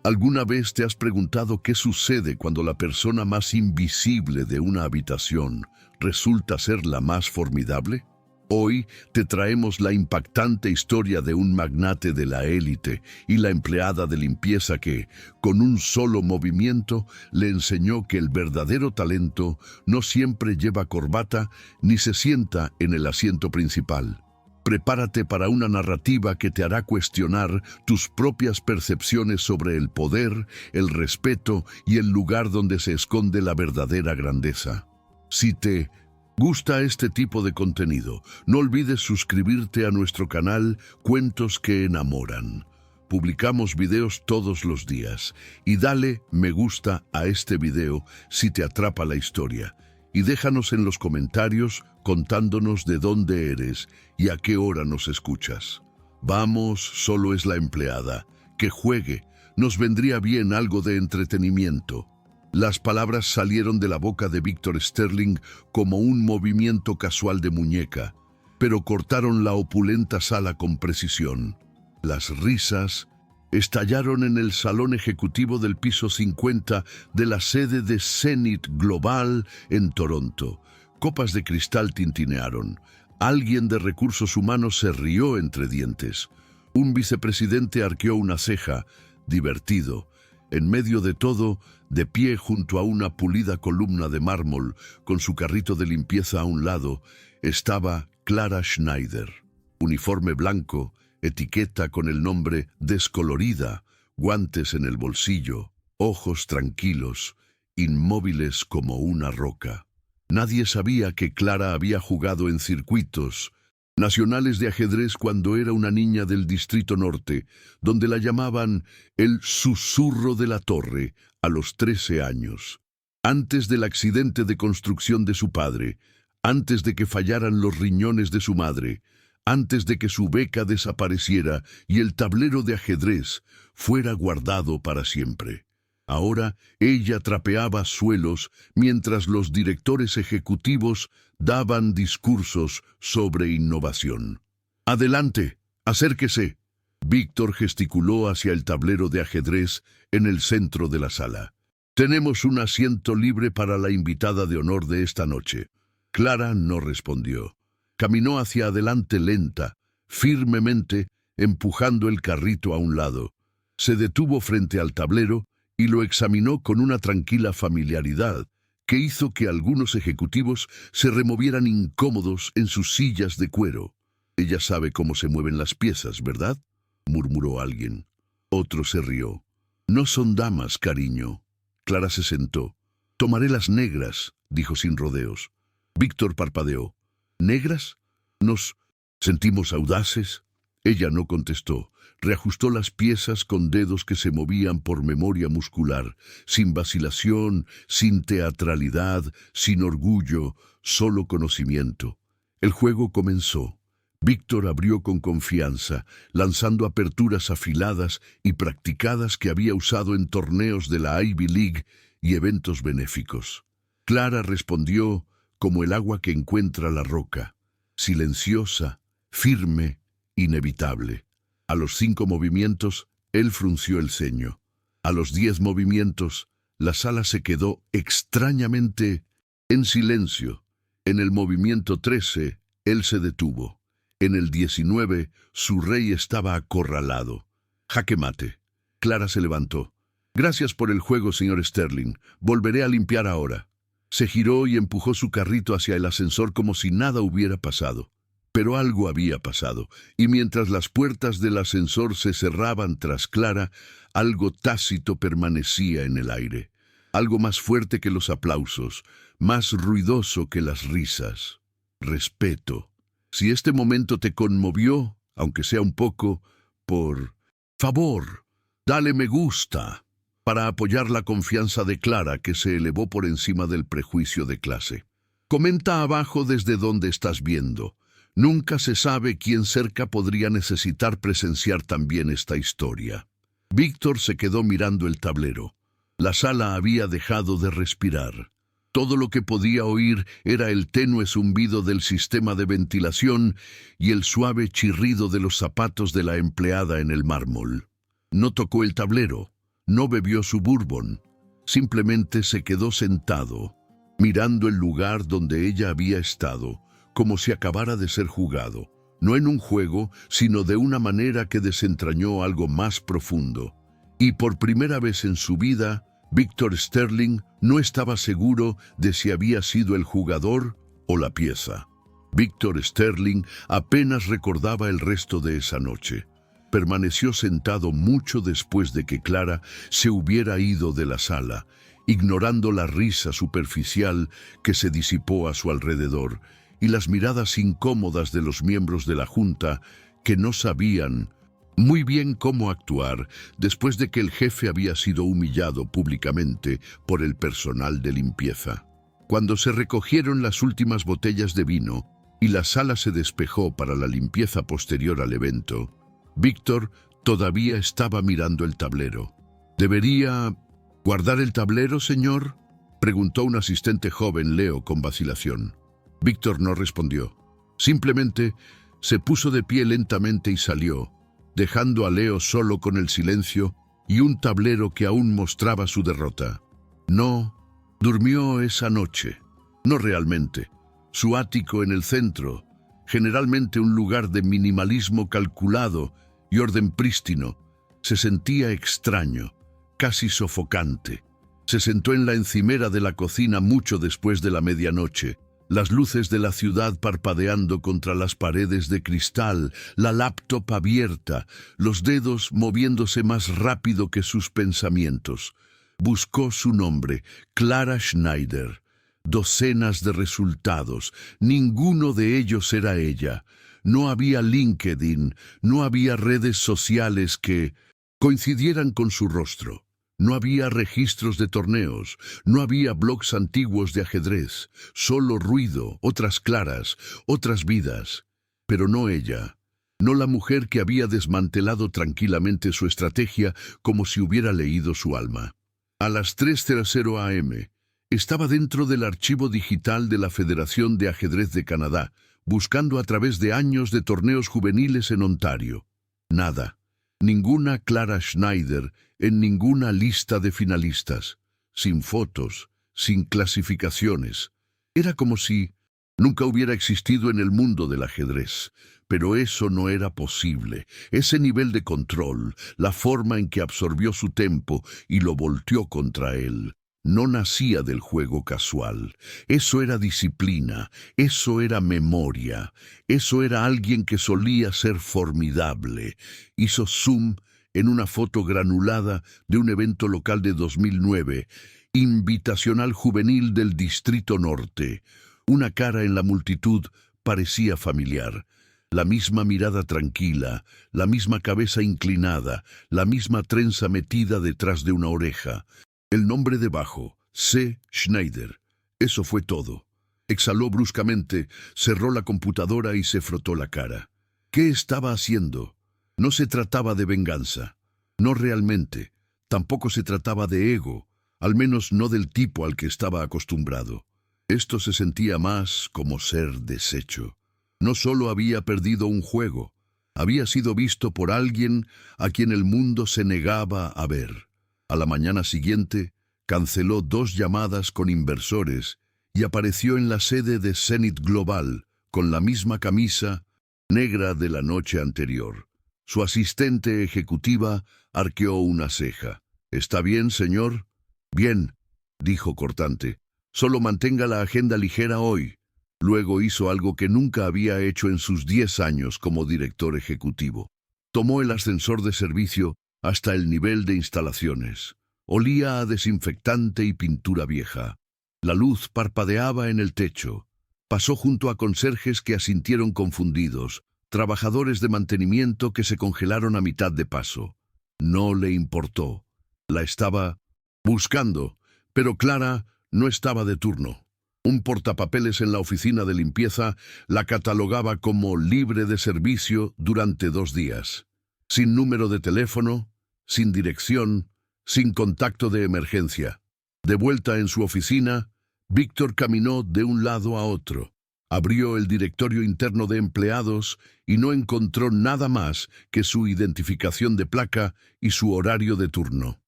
¿Alguna vez te has preguntado qué sucede cuando la persona más invisible de una habitación resulta ser la más formidable? Hoy te traemos la impactante historia de un magnate de la élite y la empleada de limpieza que, con un solo movimiento, le enseñó que el verdadero talento no siempre lleva corbata ni se sienta en el asiento principal. Prepárate para una narrativa que te hará cuestionar tus propias percepciones sobre el poder, el respeto y el lugar donde se esconde la verdadera grandeza. Si te gusta este tipo de contenido, no olvides suscribirte a nuestro canal Cuentos que Enamoran. Publicamos videos todos los días y dale me gusta a este video si te atrapa la historia. Y déjanos en los comentarios contándonos de dónde eres y a qué hora nos escuchas. Vamos, solo es la empleada. Que juegue, nos vendría bien algo de entretenimiento. Las palabras salieron de la boca de Victor Sterling como un movimiento casual de muñeca, pero cortaron la opulenta sala con precisión. Las risas estallaron en el salón ejecutivo del piso 50 de la sede de Zenith Global en Toronto. Copas de cristal tintinearon. Alguien de recursos humanos se rió entre dientes. Un vicepresidente arqueó una ceja, divertido. En medio de todo, de pie junto a una pulida columna de mármol, con su carrito de limpieza a un lado, estaba Clara Schneider. Uniforme blanco, etiqueta con el nombre descolorida, guantes en el bolsillo, ojos tranquilos, inmóviles como una roca. Nadie sabía que Clara había jugado en circuitos nacionales de ajedrez cuando era una niña del Distrito Norte, donde la llamaban el susurro de la torre a los 13 años. Antes del accidente de construcción de su padre, antes de que fallaran los riñones de su madre, antes de que su beca desapareciera y el tablero de ajedrez fuera guardado para siempre. Ahora ella trapeaba suelos mientras los directores ejecutivos daban discursos sobre innovación. «Adelante, acérquese». Víctor gesticuló hacia el tablero de ajedrez en el centro de la sala. «Tenemos un asiento libre para la invitada de honor de esta noche». Clara no respondió. Caminó hacia adelante lenta, firmemente, empujando el carrito a un lado. Se detuvo frente al tablero y lo examinó con una tranquila familiaridad que hizo que algunos ejecutivos se removieran incómodos en sus sillas de cuero. «Ella sabe cómo se mueven las piezas, ¿verdad?», murmuró alguien. Otro se rió. «No son damas, cariño». Clara se sentó. «Tomaré las negras», dijo sin rodeos. Víctor parpadeó. «¿Negras? ¿Nos sentimos audaces?». Ella no contestó. Reajustó las piezas con dedos que se movían por memoria muscular, sin vacilación, sin teatralidad, sin orgullo, solo conocimiento. El juego comenzó. Víctor abrió con confianza, lanzando aperturas afiladas y practicadas que había usado en torneos de la Ivy League y eventos benéficos. Clara respondió como el agua que encuentra la roca, silenciosa, firme, inevitable. A los 5 movimientos, él frunció el ceño. A los 10 movimientos, la sala se quedó extrañamente en silencio. En el movimiento 13, él se detuvo. En el 19, su rey estaba acorralado. «Jaque mate». Clara se levantó. «Gracias por el juego, señor Sterling. Volveré a limpiar ahora». Se giró y empujó su carrito hacia el ascensor como si nada hubiera pasado. Pero algo había pasado, y mientras las puertas del ascensor se cerraban tras Clara, algo tácito permanecía en el aire. Algo más fuerte que los aplausos, más ruidoso que las risas. Respeto. Si este momento te conmovió, aunque sea un poco, por favor, dale me gusta para apoyar la confianza de Clara que se elevó por encima del prejuicio de clase. Comenta abajo desde donde estás viendo. Nunca se sabe quién cerca podría necesitar presenciar también esta historia. Víctor se quedó mirando el tablero. La sala había dejado de respirar. Todo lo que podía oír era el tenue zumbido del sistema de ventilación y el suave chirrido de los zapatos de la empleada en el mármol. No tocó el tablero. no bebió su bourbon. Simplemente se quedó sentado, mirando el lugar donde ella había estado, como si acabara de ser jugado, no en un juego, sino de una manera que desentrañó algo más profundo. Y por primera vez en su vida, Victor Sterling no estaba seguro de si había sido el jugador o la pieza. Victor Sterling apenas recordaba el resto de esa noche. Permaneció sentado mucho después de que Clara se hubiera ido de la sala, ignorando la risa superficial que se disipó a su alrededor y las miradas incómodas de los miembros de la junta que no sabían muy bien cómo actuar después de que el jefe había sido humillado públicamente por el personal de limpieza. Cuando se recogieron las últimas botellas de vino y la sala se despejó para la limpieza posterior al evento, Víctor todavía estaba mirando el tablero. ¿Debería guardar el tablero, señor?, preguntó un asistente joven, Leo, con vacilación. Víctor no respondió. Simplemente se puso de pie lentamente y salió, dejando a Leo solo con el silencio y un tablero que aún mostraba su derrota. No durmió esa noche. No realmente. Su ático en el centro, generalmente un lugar de minimalismo calculado y orden prístino, se sentía extraño, casi sofocante. Se sentó en la encimera de la cocina mucho después de la medianoche, las luces de la ciudad parpadeando contra las paredes de cristal, la laptop abierta, los dedos moviéndose más rápido que sus pensamientos. Buscó su nombre, Clara Schneider. Docenas de resultados, ninguno de ellos era ella. No había LinkedIn, no había redes sociales que coincidieran con su rostro. No había registros de torneos, no había blogs antiguos de ajedrez, solo ruido, otras Claras, otras vidas. Pero no ella, no la mujer que había desmantelado tranquilamente su estrategia como si hubiera leído su alma. A las 3:00 am, estaba dentro del archivo digital de la Federación de Ajedrez de Canadá, buscando a través de años de torneos juveniles en Ontario. Nada. Ninguna Clara Schneider en ninguna lista de finalistas, sin fotos, sin clasificaciones. Era como si nunca hubiera existido en el mundo del ajedrez. Pero eso no era posible. Ese nivel de control, la forma en que absorbió su tempo y lo volteó contra él, no nacía del juego casual. Eso era disciplina, eso era memoria, eso era alguien que solía ser formidable. Hizo zoom en una foto granulada de un evento local de 2009, invitacional juvenil del Distrito Norte. Una cara en la multitud parecía familiar. La misma mirada tranquila, la misma cabeza inclinada, la misma trenza metida detrás de una oreja. El nombre debajo, C. Schneider. Eso fue todo. Exhaló bruscamente, cerró la computadora y se frotó la cara. ¿Qué estaba haciendo? No se trataba de venganza. No realmente. Tampoco se trataba de ego, al menos no del tipo al que estaba acostumbrado. Esto se sentía más como ser deshecho. No solo había perdido un juego, había sido visto por alguien a quien el mundo se negaba a ver. A la mañana siguiente, canceló 2 llamadas con inversores y apareció en la sede de Zenith Global con la misma camisa negra de la noche anterior. Su asistente ejecutiva arqueó una ceja. ¿Está bien, señor? Bien, dijo cortante. Solo mantenga la agenda ligera hoy. Luego hizo algo que nunca había hecho en sus 10 años como director ejecutivo. Tomó el ascensor de servicio hasta el nivel de instalaciones. Olía a desinfectante y pintura vieja. La luz parpadeaba en el techo. Pasó junto a conserjes que asintieron confundidos, trabajadores de mantenimiento que se congelaron a mitad de paso. No le importó. La estaba buscando, pero Clara no estaba de turno. Un portapapeles en la oficina de limpieza la catalogaba como libre de servicio durante 2 días. Sin número de teléfono, sin dirección, sin contacto de emergencia. De vuelta en su oficina, Víctor caminó de un lado a otro. Abrió el directorio interno de empleados y no encontró nada más que su identificación de placa y su horario de turno.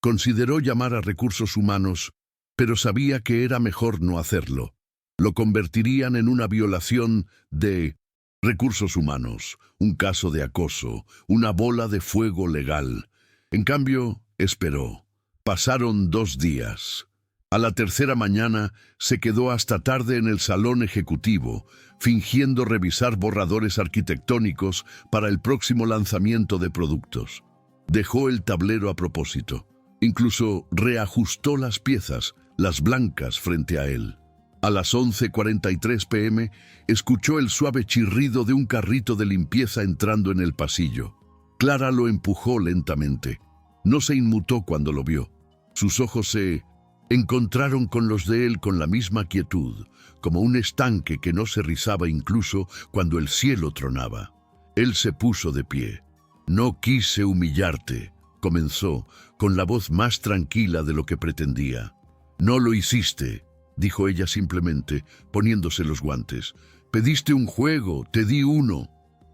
Consideró llamar a recursos humanos, pero sabía que era mejor no hacerlo. Lo convertirían en una violación de recursos humanos, un caso de acoso, una bola de fuego legal. En cambio, esperó. Pasaron 2 días. A la tercera mañana se quedó hasta tarde en el salón ejecutivo, fingiendo revisar borradores arquitectónicos para el próximo lanzamiento de productos. Dejó el tablero a propósito. Incluso reajustó las piezas, las blancas, frente a él. A las 11:43 p.m. escuchó el suave chirrido de un carrito de limpieza entrando en el pasillo. Clara lo empujó lentamente. No se inmutó cuando lo vio. Sus ojos se encontraron con los de él con la misma quietud, como un estanque que no se rizaba incluso cuando el cielo tronaba. Él se puso de pie. «No quise humillarte», comenzó, con la voz más tranquila de lo que pretendía. «No lo hiciste», dijo ella simplemente, poniéndose los guantes. «Pediste un juego, te di uno».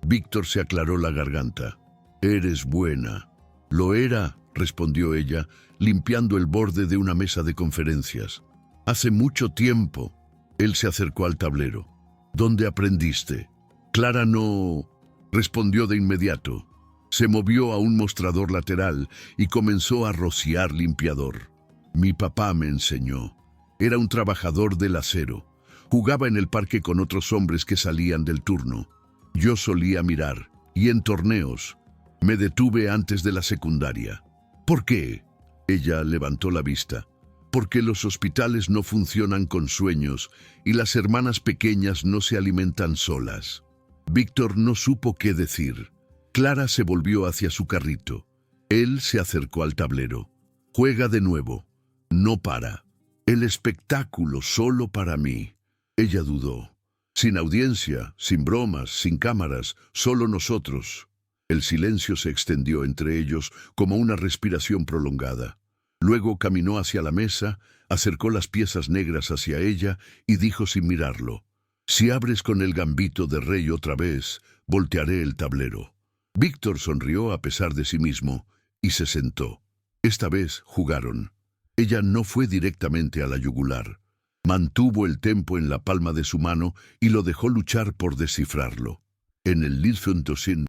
Víctor se aclaró la garganta. «Eres buena». «Lo era», respondió ella, limpiando el borde de una mesa de conferencias. «Hace mucho tiempo». Él se acercó al tablero. «¿Dónde aprendiste?» Clara no respondió de inmediato. Se movió a un mostrador lateral y comenzó a rociar limpiador. «Mi papá me enseñó. Era un trabajador del acero. Jugaba en el parque con otros hombres que salían del turno. Yo solía mirar, y en torneos. Me detuve antes de la secundaria». «¿Por qué?» Ella levantó la vista. «Porque los hospitales no funcionan con sueños y las hermanas pequeñas no se alimentan solas». Víctor no supo qué decir. Clara se volvió hacia su carrito. Él se acercó al tablero. «Juega de nuevo. No para. El espectáculo solo para mí». Ella dudó. «Sin audiencia, sin bromas, sin cámaras, solo nosotros». El silencio se extendió entre ellos como una respiración prolongada. Luego caminó hacia la mesa, acercó las piezas negras hacia ella y dijo sin mirarlo: «Si abres con el gambito de rey otra vez, voltearé el tablero». Víctor sonrió a pesar de sí mismo y se sentó. Esta vez jugaron. Ella no fue directamente a la yugular. Mantuvo el tempo en la palma de su mano y lo dejó luchar por descifrarlo. En el Liefentosin,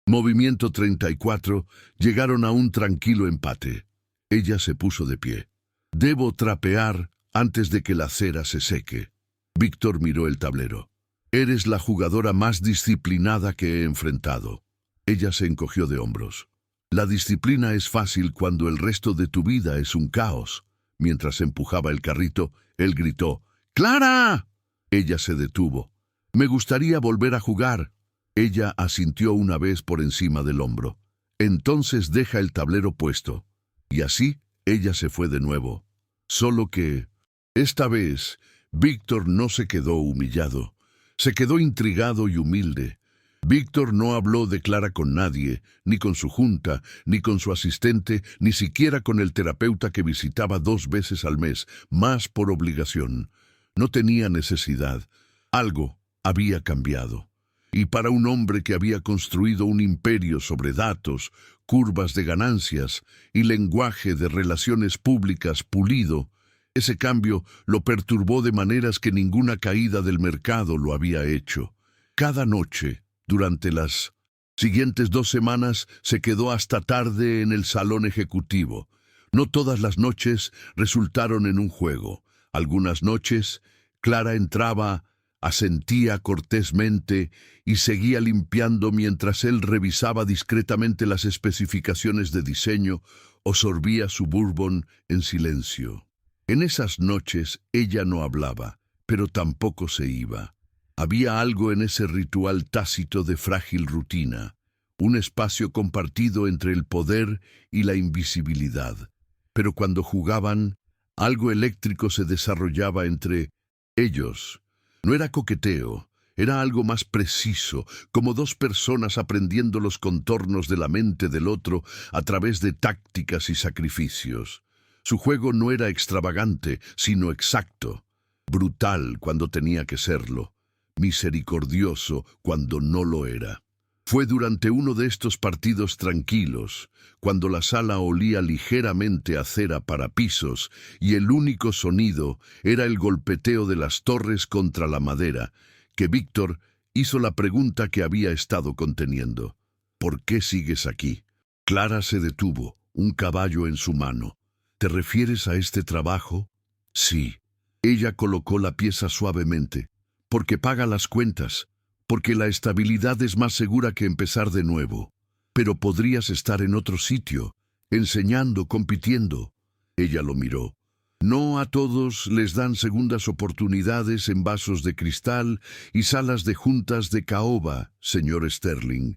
movimiento 34, llegaron a un tranquilo empate. Ella se puso de pie. «Debo trapear antes de que la cera se seque». Víctor miró el tablero. «Eres la jugadora más disciplinada que he enfrentado». Ella se encogió de hombros. «La disciplina es fácil cuando el resto de tu vida es un caos». Mientras empujaba el carrito, él gritó: «¡Clara!». Ella se detuvo. «Me gustaría volver a jugar». Ella asintió una vez por encima del hombro. «Entonces deja el tablero puesto». Y así ella se fue de nuevo. Solo que, esta vez, Víctor no se quedó humillado. Se quedó intrigado y humilde. Víctor no habló de Clara con nadie, ni con su junta, ni con su asistente, ni siquiera con el terapeuta que visitaba 2 veces al mes, más por obligación. No tenía necesidad. Algo había cambiado. Y para un hombre que había construido un imperio sobre datos, curvas de ganancias y lenguaje de relaciones públicas pulido, ese cambio lo perturbó de maneras que ninguna caída del mercado lo había hecho. Cada noche, durante las siguientes 2 semanas, se quedó hasta tarde en el salón ejecutivo. No todas las noches resultaron en un juego. Algunas noches, Clara entraba, asentía cortésmente y seguía limpiando mientras él revisaba discretamente las especificaciones de diseño o sorbía su bourbon en silencio. En esas noches ella no hablaba, pero tampoco se iba. Había algo en ese ritual tácito de frágil rutina, un espacio compartido entre el poder y la invisibilidad. Pero cuando jugaban, algo eléctrico se desarrollaba entre ellos. No era coqueteo, era algo más preciso, como 2 personas aprendiendo los contornos de la mente del otro a través de tácticas y sacrificios. Su juego no era extravagante, sino exacto, brutal cuando tenía que serlo, misericordioso cuando no lo era. Fue durante uno de estos partidos tranquilos, cuando la sala olía ligeramente a cera para pisos y el único sonido era el golpeteo de las torres contra la madera, que Víctor hizo la pregunta que había estado conteniendo. ¿Por qué sigues aquí? Clara se detuvo, un caballo en su mano. ¿Te refieres a este trabajo? Sí. Ella colocó la pieza suavemente. Porque paga las cuentas. Porque la estabilidad es más segura que empezar de nuevo. Pero podrías estar en otro sitio, enseñando, compitiendo. Ella lo miró. No a todos les dan segundas oportunidades en vasos de cristal y salas de juntas de caoba, señor Sterling.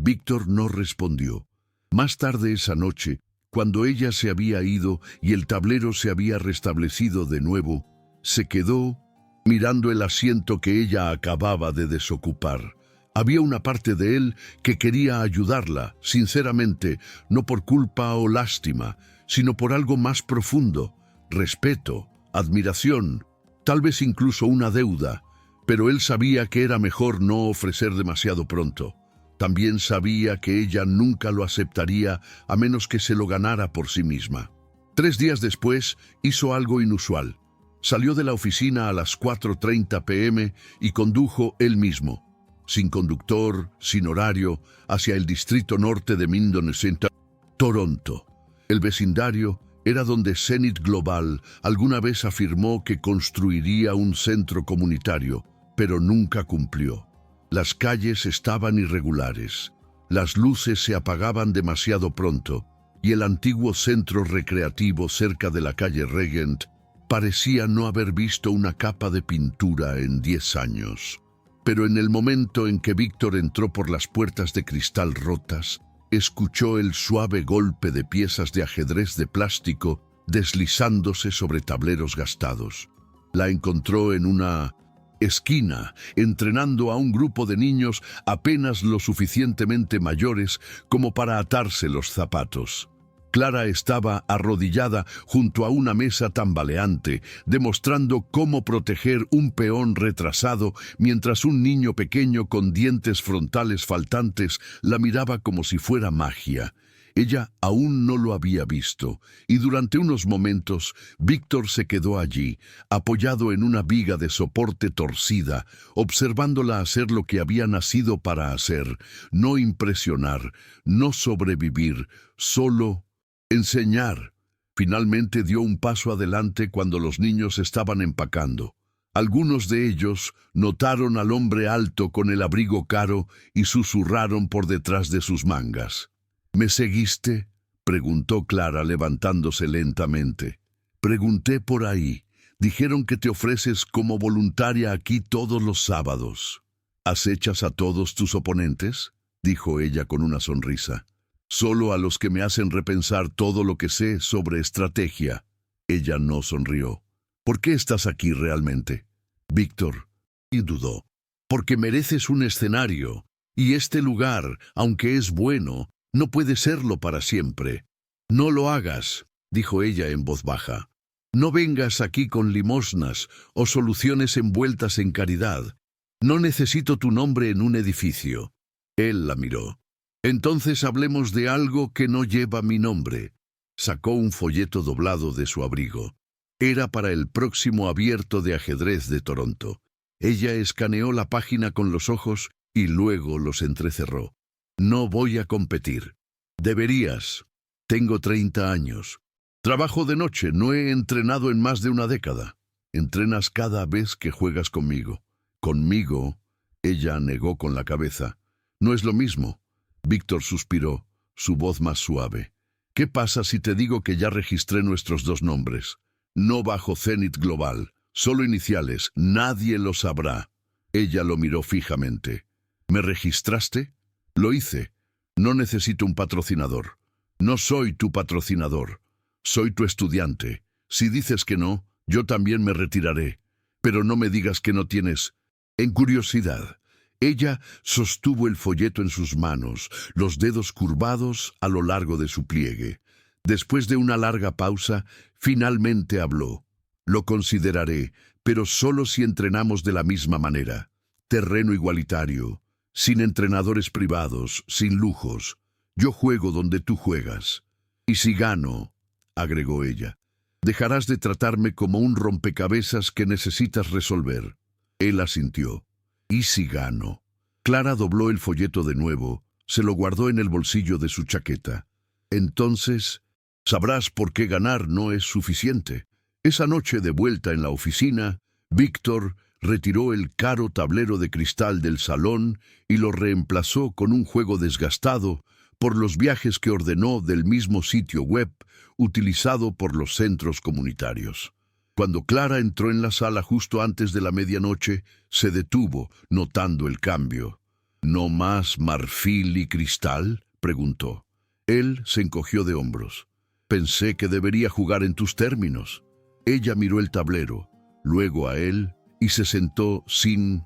Víctor no respondió. Más tarde esa noche, cuando ella se había ido y el tablero se había restablecido de nuevo, se quedó mirando el asiento que ella acababa de desocupar. Había una parte de él que quería ayudarla, sinceramente, no por culpa o lástima, sino por algo más profundo, respeto, admiración, tal vez incluso una deuda, pero él sabía que era mejor no ofrecer demasiado pronto. También sabía que ella nunca lo aceptaría a menos que se lo ganara por sí misma. 3 días después hizo algo inusual. Salió de la oficina a las 4:30 p.m. y condujo él mismo, sin conductor, sin horario, hacia el distrito norte de Minden Center, Toronto. El vecindario era donde Zenith Global alguna vez afirmó que construiría un centro comunitario, pero nunca cumplió. Las calles estaban irregulares, las luces se apagaban demasiado pronto y el antiguo centro recreativo cerca de la calle Regent parecía no haber visto una capa de pintura en 10 años. Pero en el momento en que Víctor entró por las puertas de cristal rotas, escuchó el suave golpe de piezas de ajedrez de plástico deslizándose sobre tableros gastados. La encontró en una esquina, entrenando a un grupo de niños apenas lo suficientemente mayores como para atarse los zapatos. Clara estaba arrodillada junto a una mesa tambaleante, demostrando cómo proteger un peón retrasado, mientras un niño pequeño con dientes frontales faltantes la miraba como si fuera magia. Ella aún no lo había visto, y durante unos momentos Víctor se quedó allí, apoyado en una viga de soporte torcida, observándola hacer lo que había nacido para hacer, no impresionar, no sobrevivir, solo enseñar. Finalmente dio un paso adelante cuando los niños estaban empacando. Algunos de ellos notaron al hombre alto con el abrigo caro y susurraron por detrás de sus mangas. ¿Me seguiste?, preguntó Clara levantándose lentamente. Pregunté por ahí. Dijeron que te ofreces como voluntaria aquí todos los sábados. ¿Acechas a todos tus oponentes?, dijo ella con una sonrisa. Solo a los que me hacen repensar todo lo que sé sobre estrategia. Ella no sonrió. ¿Por qué estás aquí realmente, Víctor? Y dudó. Porque mereces un escenario, y este lugar, aunque es bueno, no puede serlo para siempre. No lo hagas, dijo ella en voz baja. No vengas aquí con limosnas o soluciones envueltas en caridad. No necesito tu nombre en un edificio. Él la miró. Entonces hablemos de algo que no lleva mi nombre. Sacó un folleto doblado de su abrigo. Era para el próximo abierto de ajedrez de Toronto. Ella escaneó la página con los ojos y luego los entrecerró. No voy a competir. Deberías. Tengo 30 años. Trabajo de noche, no he entrenado en más de una década. Entrenas cada vez que juegas conmigo. Conmigo, ella negó con la cabeza. No es lo mismo. Víctor suspiró, su voz más suave. ¿Qué pasa si te digo que ya registré nuestros 2 nombres? No bajo Zenith Global, solo iniciales, nadie lo sabrá. Ella lo miró fijamente. ¿Me registraste? Lo hice. No necesito un patrocinador. No soy tu patrocinador. Soy tu estudiante. Si dices que no, yo también me retiraré. Pero no me digas que no tienes. En curiosidad. Ella sostuvo el folleto en sus manos, los dedos curvados a lo largo de su pliegue. Después de una larga pausa, finalmente habló. Lo consideraré, pero solo si entrenamos de la misma manera. Terreno igualitario. sin entrenadores privados, sin lujos. Yo juego donde tú juegas. Y si gano, agregó ella, dejarás de tratarme como un rompecabezas que necesitas resolver. Él asintió. ¿Y si gano? Clara dobló el folleto de nuevo, se lo guardó en el bolsillo de su chaqueta. Entonces, sabrás por qué ganar no es suficiente. Esa noche de vuelta en la oficina, Víctor retiró el caro tablero de cristal del salón y lo reemplazó con un juego desgastado por los viajes que ordenó del mismo sitio web utilizado por los centros comunitarios. Cuando Clara entró en la sala justo antes de la medianoche, se detuvo, notando el cambio. ¿No más marfil y cristal?, preguntó. Él se encogió de hombros. Pensé que debería jugar en tus términos. Ella miró el tablero, luego a él, y se sentó sin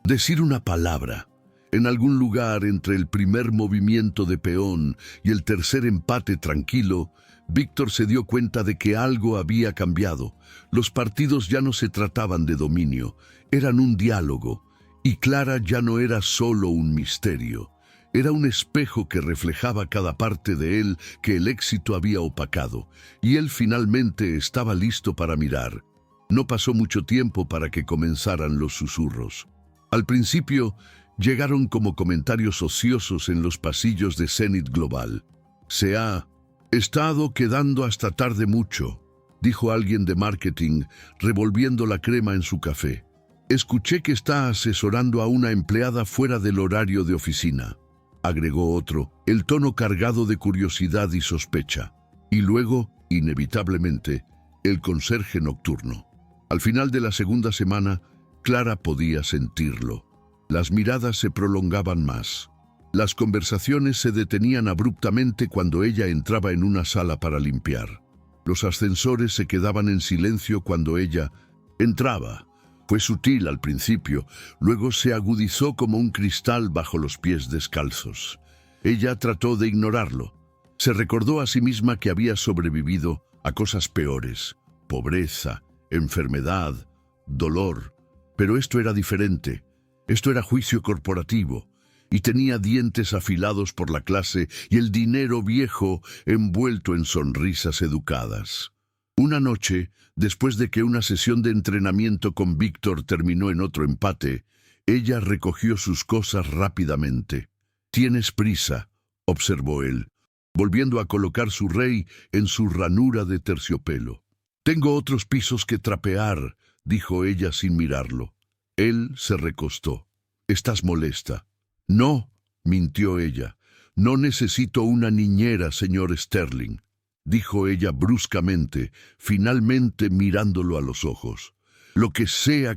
decir una palabra. En algún lugar entre el primer movimiento de peón y el tercer empate tranquilo, Víctor se dio cuenta de que algo había cambiado. Los partidos ya no se trataban de dominio, eran un diálogo, y Clara ya no era solo un misterio. Era un espejo que reflejaba cada parte de él que el éxito había opacado, y él finalmente estaba listo para mirar. No pasó mucho tiempo para que comenzaran los susurros. Al principio, llegaron como comentarios ociosos en los pasillos de Zenith Global. Se ha estado quedando hasta tarde mucho, dijo alguien de marketing, revolviendo la crema en su café. Escuché que está asesorando a una empleada fuera del horario de oficina, agregó otro, el tono cargado de curiosidad y sospecha. Y luego, inevitablemente, el conserje nocturno. Al final de la segunda semana, Clara podía sentirlo. Las miradas se prolongaban más. Las conversaciones se detenían abruptamente cuando ella entraba en una sala para limpiar. Los ascensores se quedaban en silencio cuando ella entraba. Fue sutil al principio, luego se agudizó como un cristal bajo los pies descalzos. Ella trató de ignorarlo. Se recordó a sí misma que había sobrevivido a cosas peores: pobreza, enfermedad, dolor. Pero esto era diferente. Esto era juicio corporativo, y tenía dientes afilados por la clase y el dinero viejo envuelto en sonrisas educadas. Una noche, después de que una sesión de entrenamiento con Víctor terminó en otro empate, ella recogió sus cosas rápidamente. «Tienes prisa», observó él, volviendo a colocar su rey en su ranura de terciopelo. «Tengo otros pisos que trapear», dijo ella sin mirarlo. Él se recostó. «¿Estás molesta?» «No», mintió ella. «No necesito una niñera, señor Sterling», dijo ella bruscamente, finalmente mirándolo a los ojos. «Lo que sea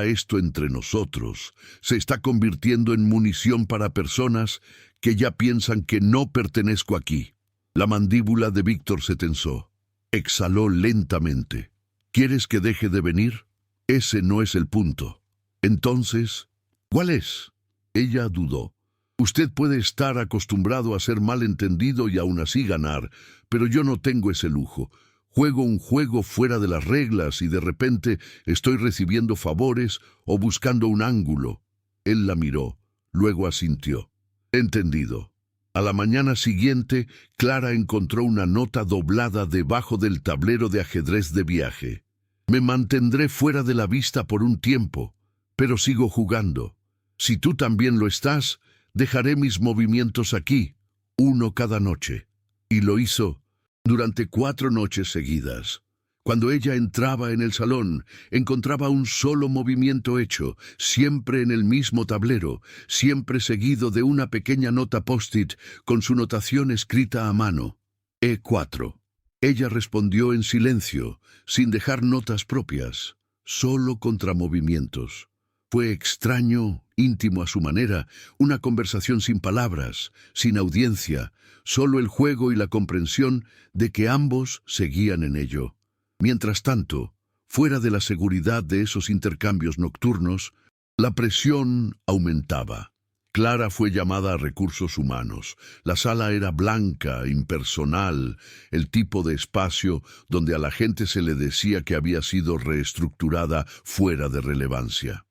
esto entre nosotros, se está convirtiendo en munición para personas que ya piensan que no pertenezco aquí». La mandíbula de Víctor se tensó. Exhaló lentamente. «¿Quieres que deje de venir? Ese no es el punto». «Entonces, ¿cuál es?». Ella dudó. «Usted puede estar acostumbrado a ser malentendido y aún así ganar, pero yo no tengo ese lujo. Juego un juego fuera de las reglas y de repente estoy recibiendo favores o buscando un ángulo». Él la miró, luego asintió. «Entendido». A la mañana siguiente, Clara encontró una nota doblada debajo del tablero de ajedrez de viaje. «Me mantendré fuera de la vista por un tiempo, pero sigo jugando. Si tú también lo estás, dejaré mis movimientos aquí, uno cada noche». Y lo hizo durante 4 noches seguidas. Cuando ella entraba en el salón, encontraba un solo movimiento hecho, siempre en el mismo tablero, siempre seguido de una pequeña nota post-it con su notación escrita a mano. E4. Ella respondió en silencio, sin dejar notas propias, solo contramovimientos. Fue extraño, íntimo a su manera, una conversación sin palabras, sin audiencia, solo el juego y la comprensión de que ambos seguían en ello. Mientras tanto, fuera de la seguridad de esos intercambios nocturnos, la presión aumentaba. Clara fue llamada a recursos humanos. La sala era blanca, impersonal, el tipo de espacio donde a la gente se le decía que había sido reestructurada fuera de relevancia.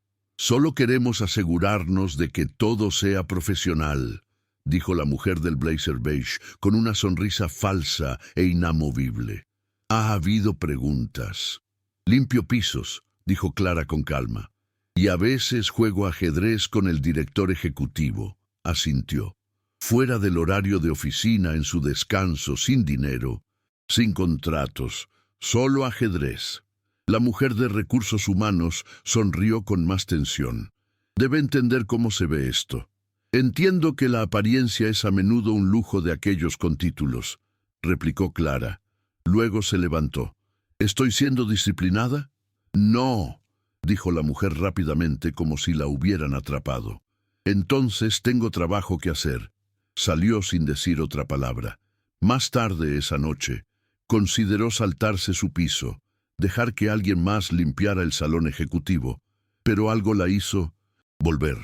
Solo queremos asegurarnos de que todo sea profesional, dijo la mujer del blazer beige con una sonrisa falsa e inamovible. Ha habido preguntas. Limpio pisos, dijo Clara con calma. Y a veces juego ajedrez con el director ejecutivo, asintió. Fuera del horario de oficina, en su descanso, sin dinero, sin contratos, solo ajedrez. La mujer de recursos humanos sonrió con más tensión. Debe entender cómo se ve esto. Entiendo que la apariencia es a menudo un lujo de aquellos con títulos, replicó Clara. Luego se levantó. ¿Estoy siendo disciplinada? No, dijo la mujer rápidamente como si la hubieran atrapado. Entonces tengo trabajo que hacer. Salió sin decir otra palabra. Más tarde esa noche, consideró saltarse su piso, dejar que alguien más limpiara el salón ejecutivo, pero algo la hizo volver.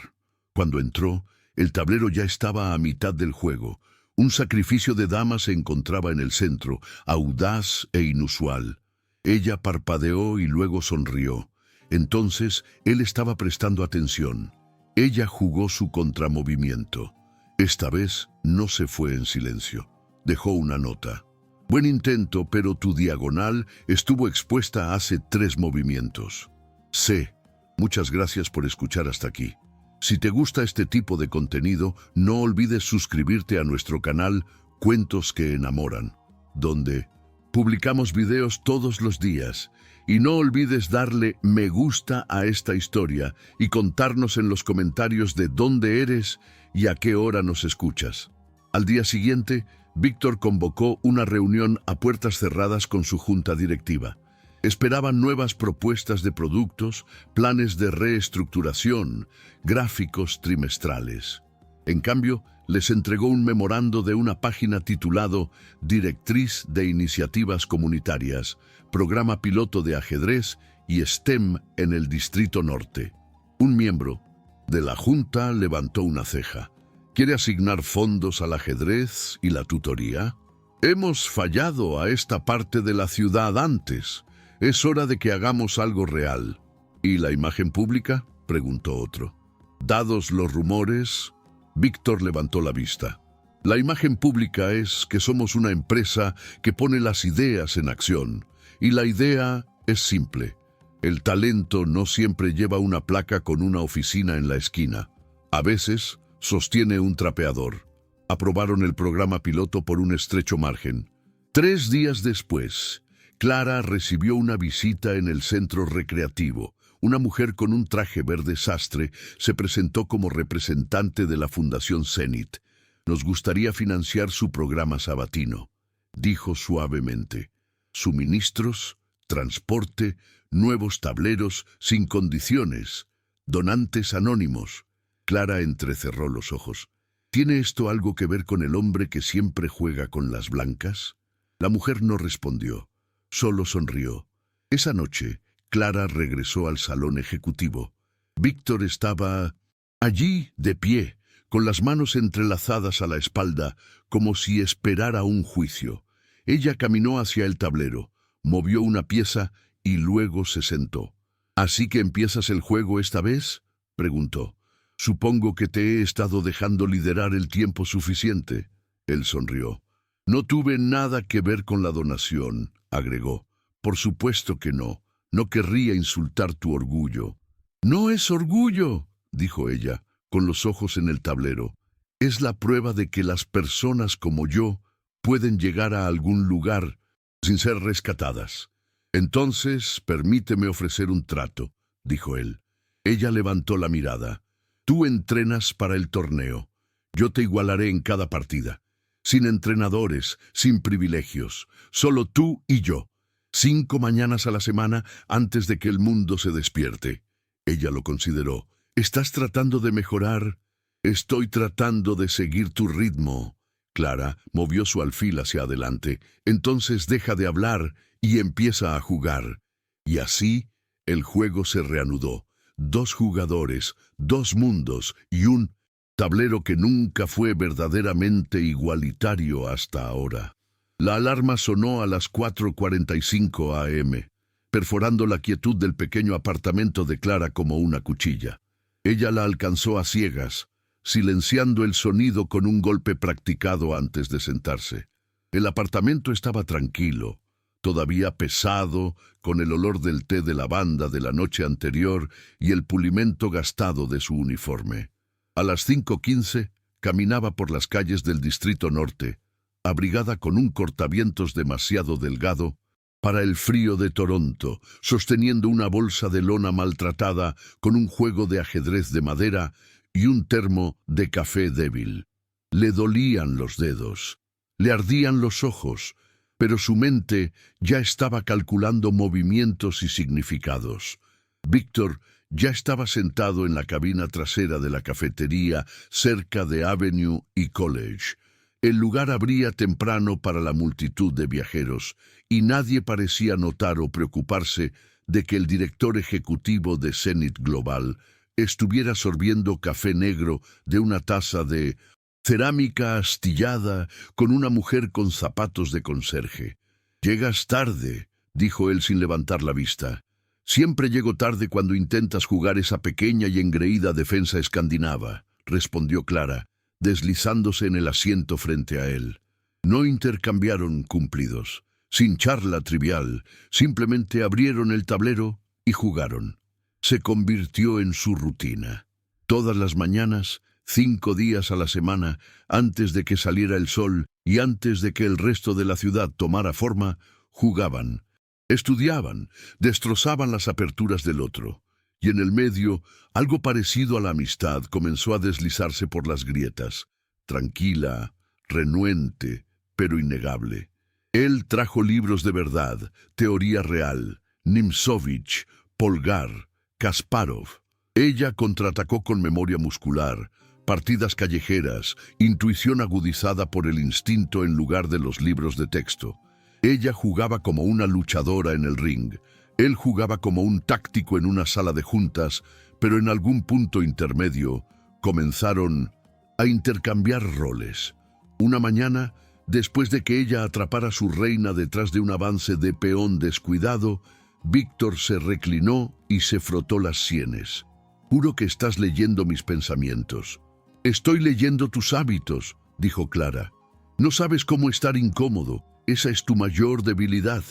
Cuando entró, el tablero ya estaba a mitad del juego. Un sacrificio de damas se encontraba en el centro, audaz e inusual. Ella parpadeó y luego sonrió. Entonces, él estaba prestando atención. Ella jugó su contramovimiento. Esta vez no se fue en silencio. Dejó una nota. Buen intento, pero tu diagonal estuvo expuesta hace 3 movimientos. C. Muchas gracias por escuchar hasta aquí. Si te gusta este tipo de contenido, no olvides suscribirte a nuestro canal Cuentos que Enamoran, donde publicamos videos todos los días. Y no olvides darle me gusta a esta historia y contarnos en los comentarios de dónde eres y a qué hora nos escuchas. Al día siguiente, Víctor convocó una reunión a puertas cerradas con su junta directiva. Esperaban nuevas propuestas de productos, planes de reestructuración, gráficos trimestrales. En cambio, les entregó un memorando de una página titulado Directriz de Iniciativas Comunitarias, Programa Piloto de Ajedrez y STEM en el Distrito Norte. Un miembro de la Junta levantó una ceja. ¿Quiere asignar fondos al ajedrez y la tutoría? Hemos fallado a esta parte de la ciudad antes. Es hora de que hagamos algo real. ¿Y la imagen pública?, preguntó otro. Dados los rumores, Víctor levantó la vista. La imagen pública es que somos una empresa que pone las ideas en acción. Y la idea es simple. El talento no siempre lleva una placa con una oficina en la esquina. A veces sostiene un trapeador. Aprobaron el programa piloto por un estrecho margen. 3 días después, Clara recibió una visita en el centro recreativo. Una mujer con un traje verde sastre se presentó como representante de la Fundación Zenit. Nos gustaría financiar su programa sabatino, dijo suavemente. Suministros, transporte, nuevos tableros, sin condiciones, donantes anónimos. Clara entrecerró los ojos. ¿Tiene esto algo que ver con el hombre que siempre juega con las blancas? La mujer no respondió, solo sonrió. Esa noche, Clara regresó al salón ejecutivo. Víctor estaba allí, de pie, con las manos entrelazadas a la espalda, como si esperara un juicio. Ella caminó hacia el tablero, movió una pieza y luego se sentó. ¿Así que empiezas el juego esta vez?, preguntó. Supongo que te he estado dejando liderar el tiempo suficiente. Él sonrió. No tuve nada que ver con la donación, agregó. Por supuesto que no. No querría insultar tu orgullo. No es orgullo, dijo ella, con los ojos en el tablero. Es la prueba de que las personas como yo pueden llegar a algún lugar sin ser rescatadas. Entonces, permíteme ofrecer un trato, dijo él. Ella levantó la mirada. Tú entrenas para el torneo. Yo te igualaré en cada partida. Sin entrenadores, sin privilegios. Solo tú y yo. 5 mañanas a la semana antes de que el mundo se despierte. Ella lo consideró. ¿Estás tratando de mejorar? Estoy tratando de seguir tu ritmo. Clara movió su alfil hacia adelante. Entonces deja de hablar y empieza a jugar. Y así, el juego se reanudó. 2 jugadores, 2 mundos y un tablero que nunca fue verdaderamente igualitario hasta ahora. La alarma sonó a las 4:45 am, perforando la quietud del pequeño apartamento de Clara como una cuchilla. Ella la alcanzó a ciegas, silenciando el sonido con un golpe practicado antes de sentarse. El apartamento estaba tranquilo, todavía pesado, con el olor del té de lavanda de la noche anterior y el pulimento gastado de su uniforme. A las 5:15 caminaba por las calles del Distrito Norte, abrigada con un cortavientos demasiado delgado para el frío de Toronto, sosteniendo una bolsa de lona maltratada con un juego de ajedrez de madera y un termo de café débil. Le dolían los dedos, le ardían los ojos, pero su mente ya estaba calculando movimientos y significados. Víctor ya estaba sentado en la cabina trasera de la cafetería cerca de Avenue y College. El lugar abría temprano para la multitud de viajeros y nadie parecía notar o preocuparse de que el director ejecutivo de Zenith Global estuviera sorbiendo café negro de una taza de cerámica astillada con una mujer con zapatos de conserje. «Llegas tarde», dijo él sin levantar la vista. «Siempre llego tarde cuando intentas jugar esa pequeña y engreída defensa escandinava», respondió Clara, deslizándose en el asiento frente a él. No intercambiaron cumplidos. Sin charla trivial, simplemente abrieron el tablero y jugaron. Se convirtió en su rutina. Todas las mañanas, 5 días a la semana, antes de que saliera el sol y antes de que el resto de la ciudad tomara forma, jugaban, estudiaban, destrozaban las aperturas del otro. Y en el medio, algo parecido a la amistad comenzó a deslizarse por las grietas, tranquila, renuente, pero innegable. Él trajo libros de verdad, teoría real, Nimzovich, Polgar, Kasparov. Ella contraatacó con memoria muscular, partidas callejeras, intuición agudizada por el instinto en lugar de los libros de texto. Ella jugaba como una luchadora en el ring. Él jugaba como un táctico en una sala de juntas, pero en algún punto intermedio comenzaron a intercambiar roles. Una mañana, después de que ella atrapara a su reina detrás de un avance de peón descuidado, Víctor se reclinó y se frotó las sienes. «Juro que estás leyendo mis pensamientos». «Estoy leyendo tus hábitos», dijo Clara. «No sabes cómo estar incómodo. Esa es tu mayor debilidad».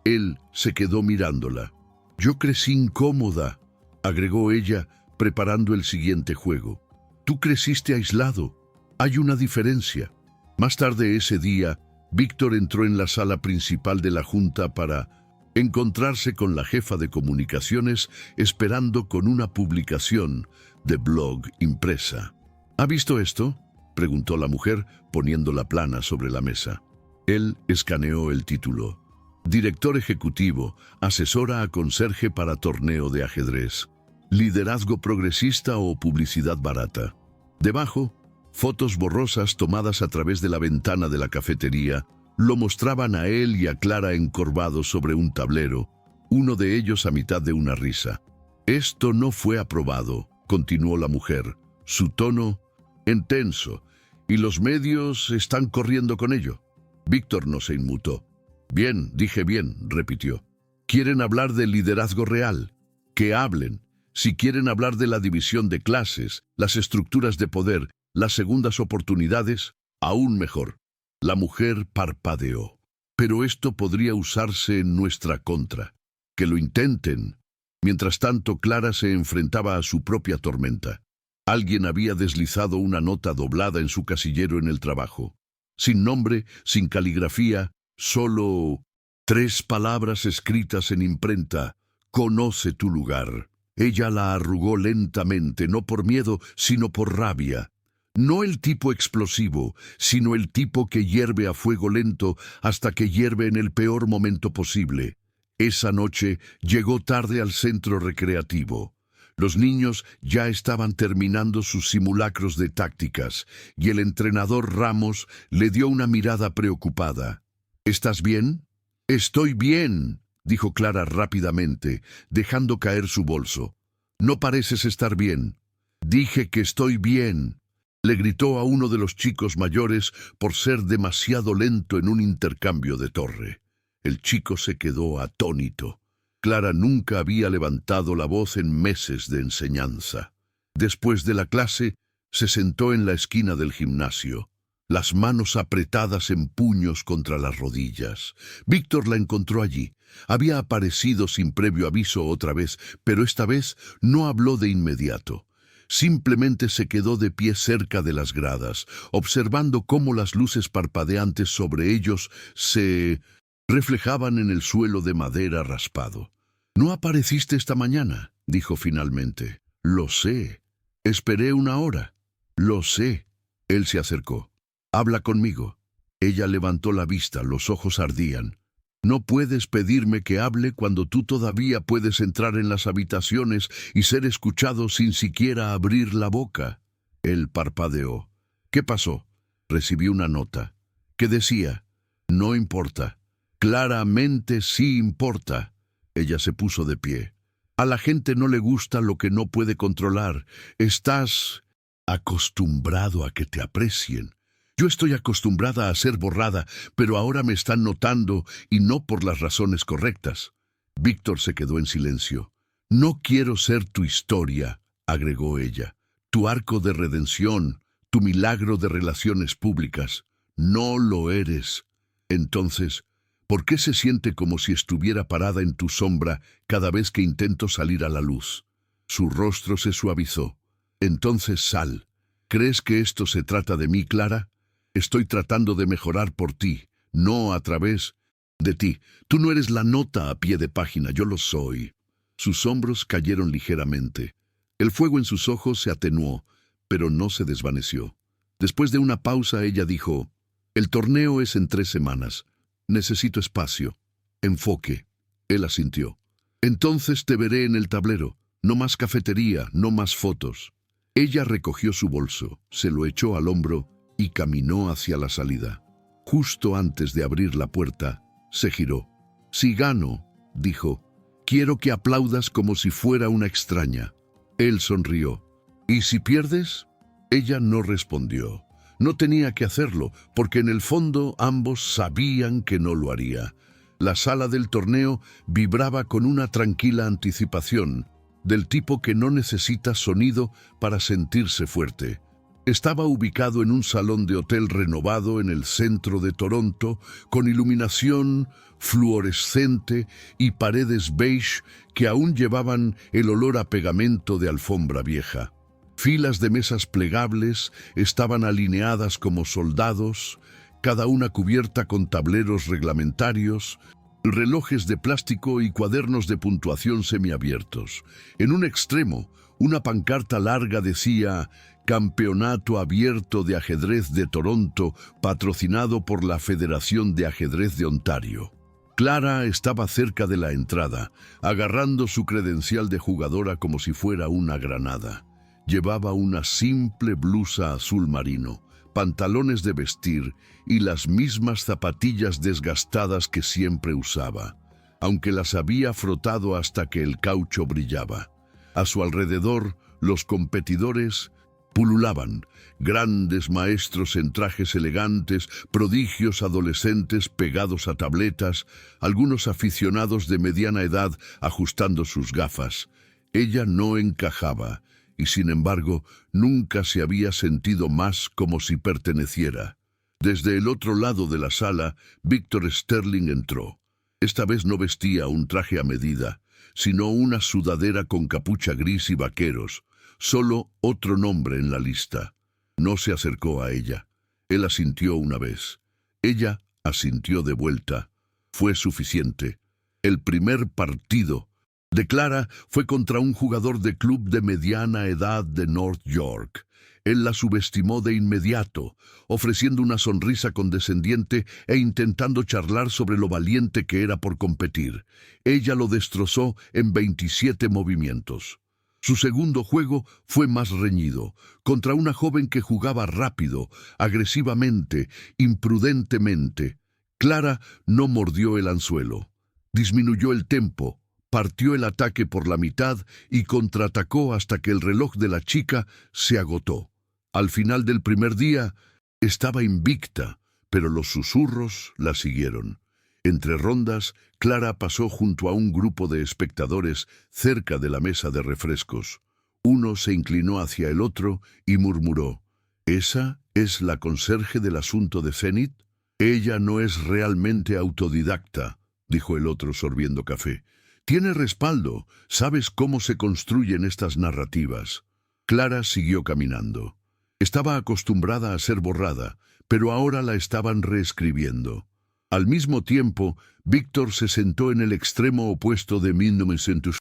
Él se quedó mirándola. «Yo crecí incómoda», agregó ella, preparando el siguiente juego. «Tú creciste aislado. Hay una diferencia». Más tarde ese día, Víctor entró en la sala principal de la junta para encontrarse con la jefa de comunicaciones esperando con una publicación de blog impresa. «¿Ha visto esto?», preguntó la mujer, poniendo la plana sobre la mesa. Él escaneó el título. Director ejecutivo, asesora a conserje para torneo de ajedrez. Liderazgo progresista o publicidad barata. Debajo, fotos borrosas tomadas a través de la ventana de la cafetería lo mostraban a él y a Clara encorvados sobre un tablero, uno de ellos a mitad de una risa. «Esto no fue aprobado», continuó la mujer, su tono intenso, «y los medios están corriendo con ello». Víctor no se inmutó. «Bien, dije bien», repitió. «¿Quieren hablar del liderazgo real? Que hablen. Si quieren hablar de la división de clases, las estructuras de poder, las segundas oportunidades, aún mejor». La mujer parpadeó. «Pero esto podría usarse en nuestra contra. Que lo intenten». Mientras tanto, Clara se enfrentaba a su propia tormenta. Alguien había deslizado una nota doblada en su casillero en el trabajo. Sin nombre, sin caligrafía, solo 3 palabras escritas en imprenta: «Conoce tu lugar». Ella la arrugó lentamente, no por miedo, sino por rabia. No el tipo explosivo, sino el tipo que hierve a fuego lento hasta que hierve en el peor momento posible. Esa noche llegó tarde al centro recreativo. Los niños ya estaban terminando sus simulacros de tácticas y el entrenador Ramos le dio una mirada preocupada. «¿Estás bien?» «Estoy bien», dijo Clara rápidamente, dejando caer su bolso. «No pareces estar bien». «Dije que estoy bien», le gritó a uno de los chicos mayores por ser demasiado lento en un intercambio de torre. El chico se quedó atónito. Clara nunca había levantado la voz en meses de enseñanza. Después de la clase, se sentó en la esquina del gimnasio, las manos apretadas en puños contra las rodillas. Víctor la encontró allí. Había aparecido sin previo aviso otra vez, pero esta vez no habló de inmediato. Simplemente se quedó de pie cerca de las gradas, observando cómo las luces parpadeantes sobre ellos se reflejaban en el suelo de madera raspado. «No apareciste esta mañana», dijo finalmente. «Lo sé. Esperé una hora». «Lo sé». Él se acercó. «Habla conmigo». Ella levantó la vista, los ojos ardían. «No puedes pedirme que hable cuando tú todavía puedes entrar en las habitaciones y ser escuchado sin siquiera abrir la boca». Él parpadeó. «¿Qué pasó?» Recibí una nota que decía: «No importa». «Claramente sí importa». Ella se puso de pie. «A la gente no le gusta lo que no puede controlar. Estás acostumbrado a que te aprecien. Yo estoy acostumbrada a ser borrada, pero ahora me están notando y no por las razones correctas». Víctor se quedó en silencio. «No quiero ser tu historia», agregó ella, «tu arco de redención, tu milagro de relaciones públicas. No lo eres». «Entonces, ¿por qué se siente como si estuviera parada en tu sombra cada vez que intento salir a la luz?» Su rostro se suavizó. «Entonces sal. ¿Crees que esto se trata de mí, Clara? Estoy tratando de mejorar por ti, no a través de ti. Tú no eres la nota a pie de página, yo lo soy». Sus hombros cayeron ligeramente. El fuego en sus ojos se atenuó, pero no se desvaneció. Después de una pausa, ella dijo: «El torneo es en 3 semanas. Necesito espacio. Enfoque». Él asintió. «Entonces te veré en el tablero. No más cafetería, no más fotos». Ella recogió su bolso, se lo echó al hombro y caminó hacia la salida. Justo antes de abrir la puerta, se giró. «Si gano», dijo, «quiero que aplaudas como si fuera una extraña». Él sonrió. «¿Y si pierdes?» Ella no respondió. No tenía que hacerlo, porque en el fondo ambos sabían que no lo haría. La sala del torneo vibraba con una tranquila anticipación, del tipo que no necesita sonido para sentirse fuerte. Estaba ubicado en un salón de hotel renovado en el centro de Toronto, con iluminación fluorescente y paredes beige que aún llevaban el olor a pegamento de alfombra vieja. Filas de mesas plegables estaban alineadas como soldados, cada una cubierta con tableros reglamentarios, relojes de plástico y cuadernos de puntuación semiabiertos. En un extremo, una pancarta larga decía: «Campeonato Abierto de Ajedrez de Toronto, patrocinado por la Federación de Ajedrez de Ontario». Clara estaba cerca de la entrada, agarrando su credencial de jugadora como si fuera una granada. Llevaba una simple blusa azul marino, pantalones de vestir y las mismas zapatillas desgastadas que siempre usaba, aunque las había frotado hasta que el caucho brillaba. A su alrededor, los competidores pululaban, grandes maestros en trajes elegantes, prodigios adolescentes pegados a tabletas, algunos aficionados de mediana edad ajustando sus gafas. Ella no encajaba, y sin embargo, nunca se había sentido más como si perteneciera. Desde el otro lado de la sala, Víctor Sterling entró. Esta vez no vestía un traje a medida, sino una sudadera con capucha gris y vaqueros, solo otro nombre en la lista. No se acercó a ella. Él asintió una vez. Ella asintió de vuelta. Fue suficiente. El primer partido de Clara fue contra un jugador de club de mediana edad de North York. Él la subestimó de inmediato, ofreciendo una sonrisa condescendiente e intentando charlar sobre lo valiente que era por competir. Ella lo destrozó en 27 movimientos. Su segundo juego fue más reñido, contra una joven que jugaba rápido, agresivamente, imprudentemente. Clara no mordió el anzuelo. Disminuyó el tempo, partió el ataque por la mitad y contraatacó hasta que el reloj de la chica se agotó. Al final del primer día, estaba invicta, pero los susurros la siguieron. Entre rondas, Clara pasó junto a un grupo de espectadores cerca de la mesa de refrescos. Uno se inclinó hacia el otro y murmuró: «¿Esa es la conserje del asunto de Zenith? Ella no es realmente autodidacta», dijo el otro sorbiendo café. «Tiene respaldo, sabes cómo se construyen estas narrativas». Clara siguió caminando. Estaba acostumbrada a ser borrada, pero ahora la estaban reescribiendo. Al mismo tiempo, Víctor se sentó en el extremo opuesto de 1900.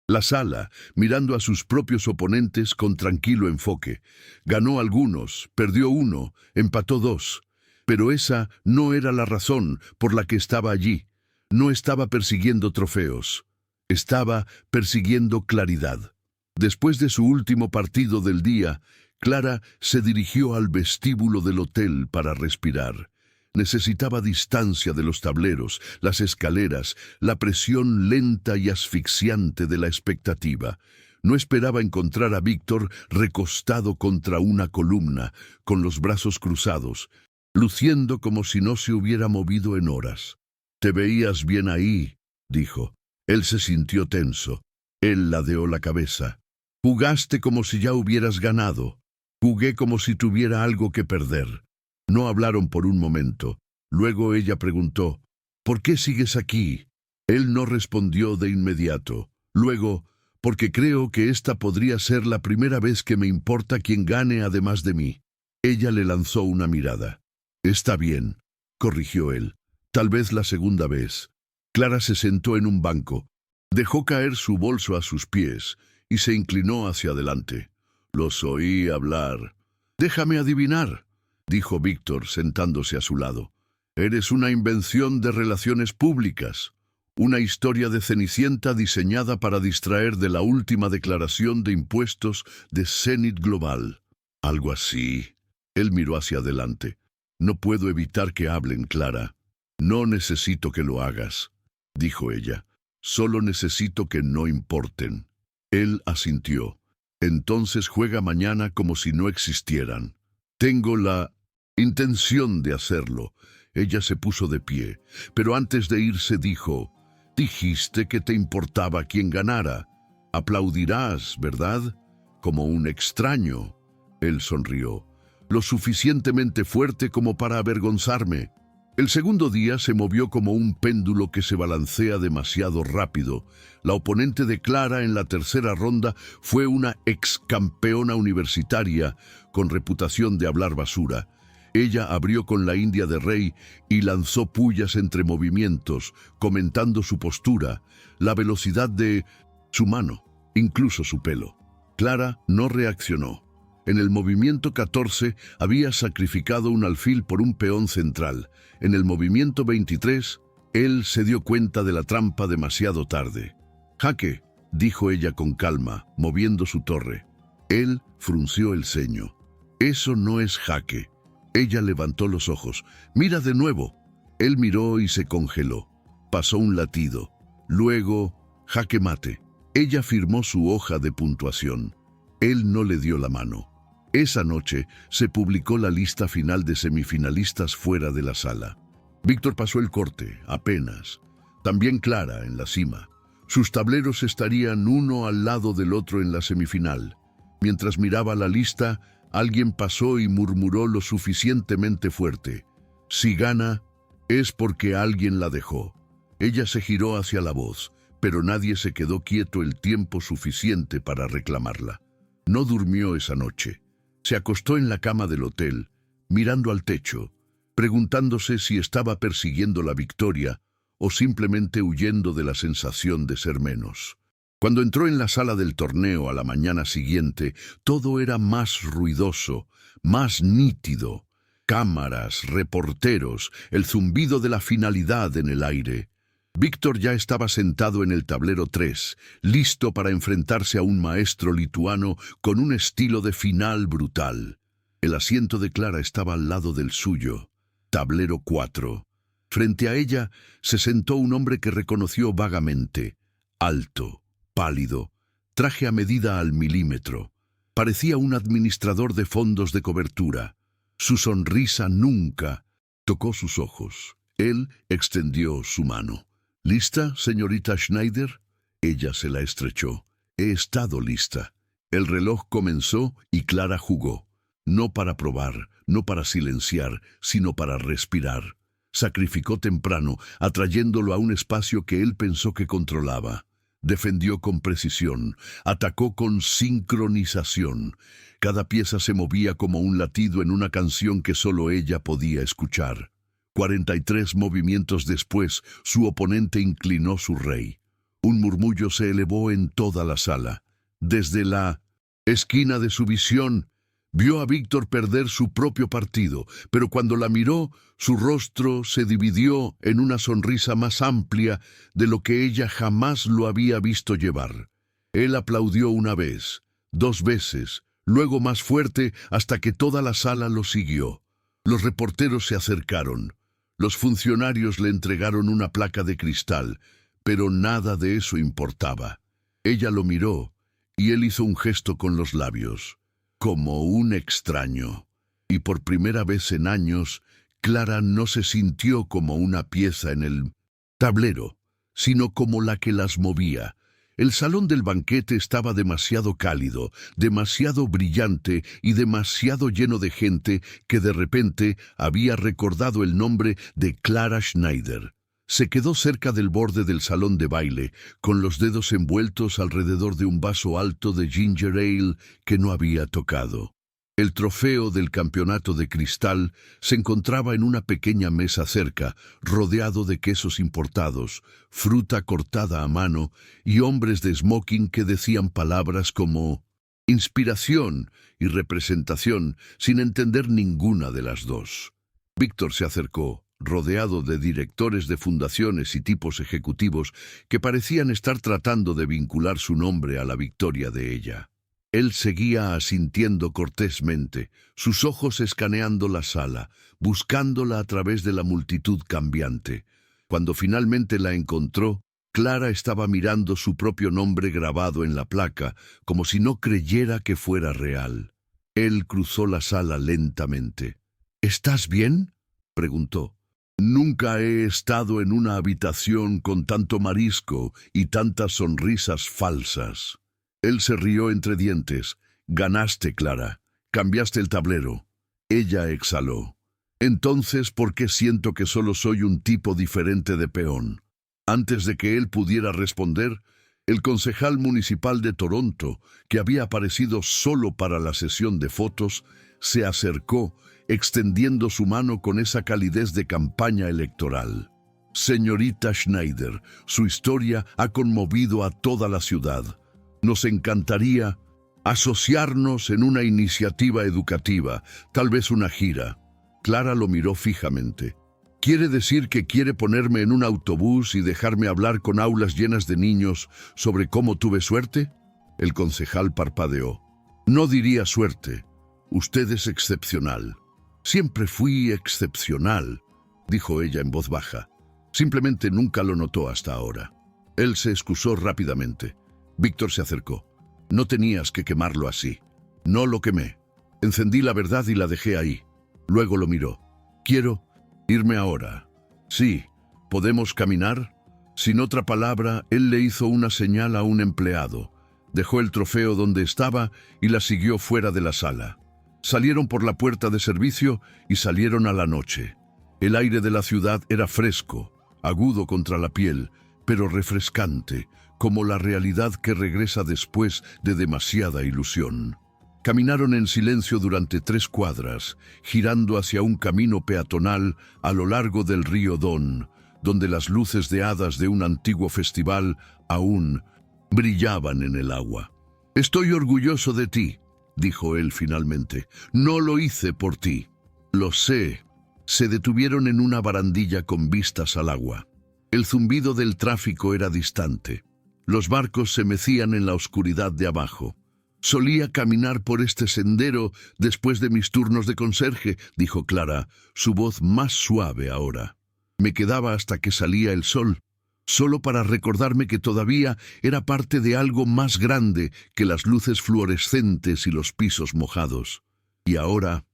La sala, mirando a sus propios oponentes con tranquilo enfoque. Ganó algunos, perdió uno, empató dos. Pero esa no era la razón por la que estaba allí. No estaba persiguiendo trofeos. Estaba persiguiendo claridad. Después de su último partido del día, Clara se dirigió al vestíbulo del hotel para respirar. Necesitaba distancia de los tableros, las escaleras, la presión lenta y asfixiante de la expectativa. No esperaba encontrar a Víctor recostado contra una columna, con los brazos cruzados, luciendo como si no se hubiera movido en horas. «Te veías bien ahí», dijo. Él se sintió tenso. Él ladeó la cabeza. «Jugaste como si ya hubieras ganado». «Jugué como si tuviera algo que perder». No hablaron por un momento. Luego ella preguntó: «¿Por qué sigues aquí?» Él no respondió de inmediato. Luego: «Porque creo que esta podría ser la primera vez que me importa quién gane además de mí». Ella le lanzó una mirada. «Está bien», corrigió él. «Tal vez la segunda vez». Clara se sentó en un banco. Dejó caer su bolso a sus pies y se inclinó hacia adelante. «Los oí hablar». «Déjame adivinar», dijo Víctor sentándose a su lado. «Eres una invención de relaciones públicas, una historia de Cenicienta diseñada para distraer de la última declaración de impuestos de Zenith Global». «Algo así». Él miró hacia adelante. «No puedo evitar que hablen, Clara». «No necesito que lo hagas», dijo ella. «Solo necesito que no importen». Él asintió. «Entonces juega mañana como si no existieran». «Tengo la intención de hacerlo». Ella se puso de pie, pero antes de irse dijo: «Dijiste que te importaba quién ganara. Aplaudirás, ¿verdad? Como un extraño». Él sonrió. «Lo suficientemente fuerte como para avergonzarme». El segundo día se movió como un péndulo que se balancea demasiado rápido. La oponente de Clara en la tercera ronda fue una ex campeona universitaria con reputación de hablar basura. Ella abrió con la India de Rey y lanzó pullas entre movimientos, comentando su postura, la velocidad de su mano, incluso su pelo. Clara no reaccionó. En el movimiento 14 había sacrificado un alfil por un peón central. En el movimiento 23, él se dio cuenta de la trampa demasiado tarde. «Jaque», dijo ella con calma, moviendo su torre. Él frunció el ceño. «Eso no es jaque». Ella levantó los ojos. «Mira de nuevo». Él miró y se congeló. Pasó un latido. Luego, jaque mate. Ella firmó su hoja de puntuación. Él no le dio la mano. Esa noche se publicó la lista final de semifinalistas fuera de la sala. Víctor pasó el corte, apenas. También Clara en la cima. Sus tableros estarían uno al lado del otro en la semifinal. Mientras miraba la lista, alguien pasó y murmuró lo suficientemente fuerte: «Si gana, es porque alguien la dejó». Ella se giró hacia la voz, pero nadie se quedó quieto el tiempo suficiente para reclamarla. No durmió esa noche. Se acostó en la cama del hotel, mirando al techo, preguntándose si estaba persiguiendo la victoria o simplemente huyendo de la sensación de ser menos. Cuando entró en la sala del torneo a la mañana siguiente, todo era más ruidoso, más nítido. Cámaras, reporteros, el zumbido de la finalidad en el aire. Víctor ya estaba sentado en el tablero 3, listo para enfrentarse a un maestro lituano con un estilo de final brutal. El asiento de Clara estaba al lado del suyo. Tablero 4. Frente a ella se sentó un hombre que reconoció vagamente. Alto, pálido, traje a medida al milímetro. Parecía un administrador de fondos de cobertura. Su sonrisa nunca tocó sus ojos. Él extendió su mano. «¿Lista, señorita Schneider?» Ella se la estrechó. «He estado lista». El reloj comenzó y Clara jugó. No para probar, no para silenciar, sino para respirar. Sacrificó temprano, atrayéndolo a un espacio que él pensó que controlaba. Defendió con precisión, atacó con sincronización. Cada pieza se movía como un latido en una canción que solo ella podía escuchar. 43 movimientos después, su oponente inclinó su rey. Un murmullo se elevó en toda la sala. Desde la esquina de su visión, vio a Víctor perder su propio partido, pero cuando la miró, su rostro se dividió en una sonrisa más amplia de lo que ella jamás lo había visto llevar. Él aplaudió una vez, 2 veces, luego más fuerte hasta que toda la sala lo siguió. Los reporteros se acercaron. Los funcionarios le entregaron una placa de cristal, pero nada de eso importaba. Ella lo miró, y él hizo un gesto con los labios, como un extraño. Y por primera vez en años, Clara no se sintió como una pieza en el tablero, sino como la que las movía. El salón del banquete estaba demasiado cálido, demasiado brillante y demasiado lleno de gente que de repente había recordado el nombre de Clara Schneider. Se quedó cerca del borde del salón de baile, con los dedos envueltos alrededor de un vaso alto de ginger ale que no había tocado. El trofeo del campeonato de cristal se encontraba en una pequeña mesa cerca, rodeado de quesos importados, fruta cortada a mano y hombres de smoking que decían palabras como inspiración y representación sin entender ninguna de las dos. Víctor se acercó, rodeado de directores de fundaciones y tipos ejecutivos que parecían estar tratando de vincular su nombre a la victoria de ella. Él seguía asintiendo cortésmente, sus ojos escaneando la sala, buscándola a través de la multitud cambiante. Cuando finalmente la encontró, Clara estaba mirando su propio nombre grabado en la placa, como si no creyera que fuera real. Él cruzó la sala lentamente. «¿Estás bien?», preguntó. «Nunca he estado en una habitación con tanto marisco y tantas sonrisas falsas». Él se rió entre dientes. «Ganaste, Clara. Cambiaste el tablero». Ella exhaló. «Entonces, ¿por qué siento que solo soy un tipo diferente de peón?». Antes de que él pudiera responder, el concejal municipal de Toronto, que había aparecido solo para la sesión de fotos, se acercó, extendiendo su mano con esa calidez de campaña electoral. «Señorita Schneider, su historia ha conmovido a toda la ciudad. Nos encantaría asociarnos en una iniciativa educativa, tal vez una gira». Clara lo miró fijamente. «¿Quiere decir que quiere ponerme en un autobús y dejarme hablar con aulas llenas de niños sobre cómo tuve suerte?». El concejal parpadeó. «No diría suerte. Usted es excepcional». «Siempre fui excepcional», dijo ella en voz baja. Simplemente nunca lo notó hasta ahora. Él se excusó rápidamente. Víctor se acercó. «No tenías que quemarlo así». «No lo quemé. Encendí la verdad y la dejé ahí». Luego lo miró. «Quiero irme ahora». «Sí, ¿podemos caminar?». Sin otra palabra, él le hizo una señal a un empleado. Dejó el trofeo donde estaba y la siguió fuera de la sala. Salieron por la puerta de servicio y salieron a la noche. El aire de la ciudad era fresco, agudo contra la piel, pero refrescante, como la realidad que regresa después de demasiada ilusión. Caminaron en silencio durante 3 cuadras, girando hacia un camino peatonal a lo largo del río Don, donde las luces de hadas de un antiguo festival aún brillaban en el agua. «Estoy orgulloso de ti», dijo él finalmente. «No lo hice por ti». «Lo sé». Se detuvieron en una barandilla con vistas al agua. El zumbido del tráfico era distante. Los barcos se mecían en la oscuridad de abajo. «Solía caminar por este sendero después de mis turnos de conserje», dijo Clara, su voz más suave ahora. «Me quedaba hasta que salía el sol, solo para recordarme que todavía era parte de algo más grande que las luces fluorescentes y los pisos mojados. Y ahora,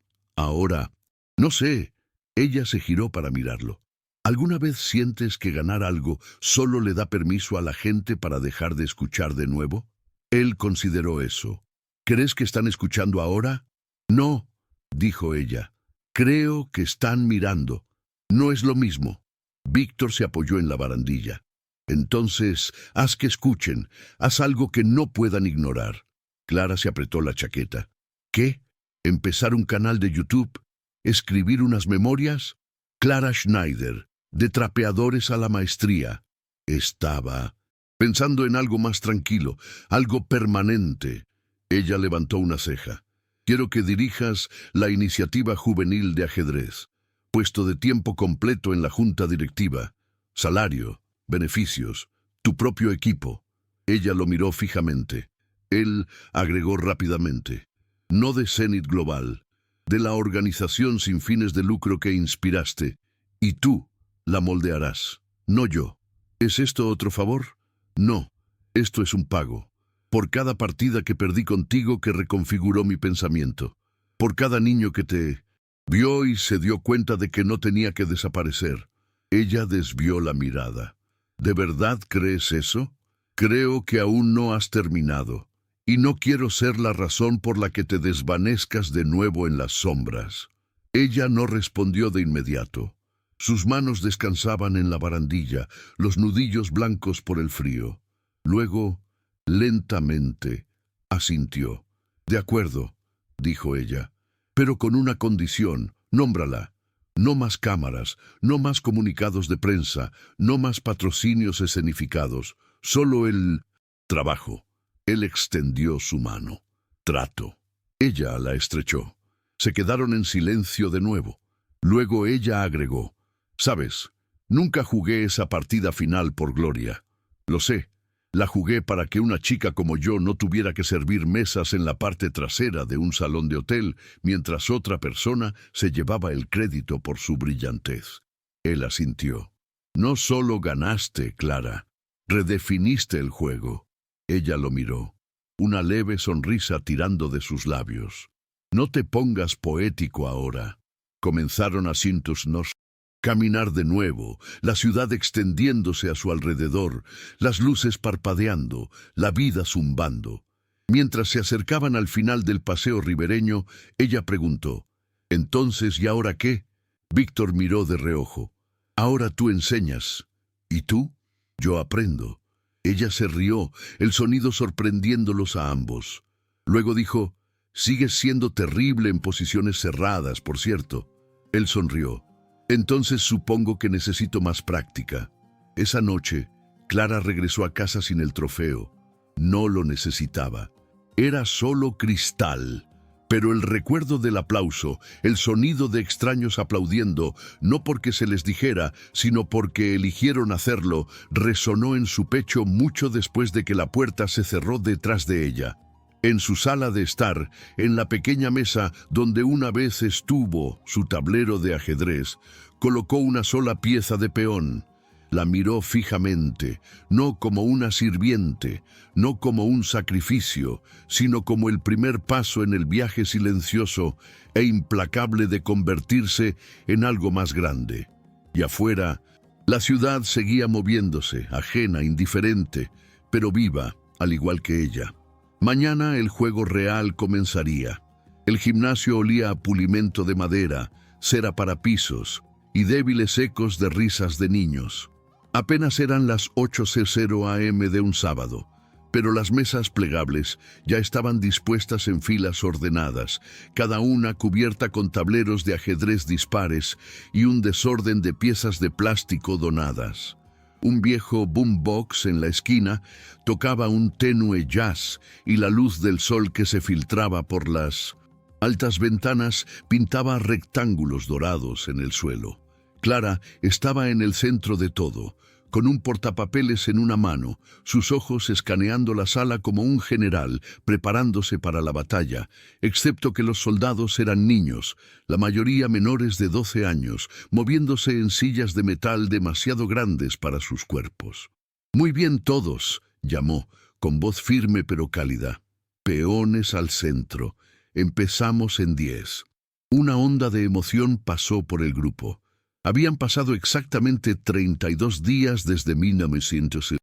no sé». Ella se giró para mirarlo. ¿Alguna vez sientes que ganar algo solo le da permiso a la gente para dejar de escuchar de nuevo? Él consideró eso. ¿Crees que están escuchando ahora? No, dijo ella. Creo que están mirando. No es lo mismo. Víctor se apoyó en la barandilla. Entonces, haz que escuchen. Haz algo que no puedan ignorar. Clara se apretó la chaqueta. ¿Qué? ¿Empezar un canal de YouTube? ¿Escribir unas memorias? Clara Schneider, de trapeadores a la maestría. Estaba pensando en algo más tranquilo, algo permanente. Ella levantó una ceja. Quiero que dirijas la iniciativa juvenil de ajedrez. Puesto de tiempo completo en la junta directiva. Salario, beneficios, tu propio equipo. Ella lo miró fijamente. Él agregó rápidamente. No de Zenith Global, de la organización sin fines de lucro que inspiraste. Y tú la moldearás, no yo. ¿Es esto otro favor? No, esto es un pago. Por cada partida que perdí contigo que reconfiguró mi pensamiento. Por cada niño que te vio y se dio cuenta de que no tenía que desaparecer. Ella desvió la mirada. ¿De verdad crees eso? Creo que aún no has terminado. Y no quiero ser la razón por la que te desvanezcas de nuevo en las sombras. Ella no respondió de inmediato. Sus manos descansaban en la barandilla, los nudillos blancos por el frío. Luego, lentamente, asintió. De acuerdo, dijo ella, pero con una condición, nómbrala. No más cámaras, no más comunicados de prensa, no más patrocinios escenificados, solo el trabajo. Él extendió su mano. Trato. Ella la estrechó. Se quedaron en silencio de nuevo. Luego ella agregó. Sabes, nunca jugué esa partida final por gloria. Lo sé. La jugué para que una chica como yo no tuviera que servir mesas en la parte trasera de un salón de hotel, mientras otra persona se llevaba el crédito por su brillantez. Él asintió. No solo ganaste, Clara, redefiniste el juego. Ella lo miró, una leve sonrisa tirando de sus labios. No te pongas poético ahora. Comenzaron a cinturnos. Caminar de nuevo, la ciudad extendiéndose a su alrededor, las luces parpadeando, la vida zumbando. Mientras se acercaban al final del paseo ribereño, ella preguntó, «¿Entonces y ahora qué?» Víctor miró de reojo. «Ahora tú enseñas. ¿Y tú?» «Yo aprendo». Ella se rió, el sonido sorprendiéndolos a ambos. Luego dijo, «Sigues siendo terrible en posiciones cerradas, por cierto». Él sonrió. «Entonces supongo que necesito más práctica». Esa noche, Clara regresó a casa sin el trofeo. No lo necesitaba. Era solo cristal. Pero el recuerdo del aplauso, el sonido de extraños aplaudiendo, no porque se les dijera, sino porque eligieron hacerlo, resonó en su pecho mucho después de que la puerta se cerró detrás de ella. En su sala de estar, en la pequeña mesa donde una vez estuvo su tablero de ajedrez, colocó una sola pieza de peón. La miró fijamente, no como una sirviente, no como un sacrificio, sino como el primer paso en el viaje silencioso e implacable de convertirse en algo más grande. Y afuera, la ciudad seguía moviéndose, ajena, indiferente, pero viva, al igual que ella. Mañana el juego real comenzaría. El gimnasio olía a pulimento de madera, cera para pisos y débiles ecos de risas de niños. Apenas eran las 8:00 am de un sábado, pero las mesas plegables ya estaban dispuestas en filas ordenadas, cada una cubierta con tableros de ajedrez dispares y un desorden de piezas de plástico donadas. Un viejo boombox en la esquina tocaba un tenue jazz y la luz del sol que se filtraba por las altas ventanas pintaba rectángulos dorados en el suelo. Clara estaba en el centro de todo, con un portapapeles en una mano, sus ojos escaneando la sala como un general preparándose para la batalla, excepto que los soldados eran niños, la mayoría menores de 12 años, moviéndose en sillas de metal demasiado grandes para sus cuerpos. «Muy bien todos», llamó, con voz firme pero cálida. «Peones al centro. Empezamos en 10». Una onda de emoción pasó por el grupo. Habían pasado exactamente 32 días desde 1900,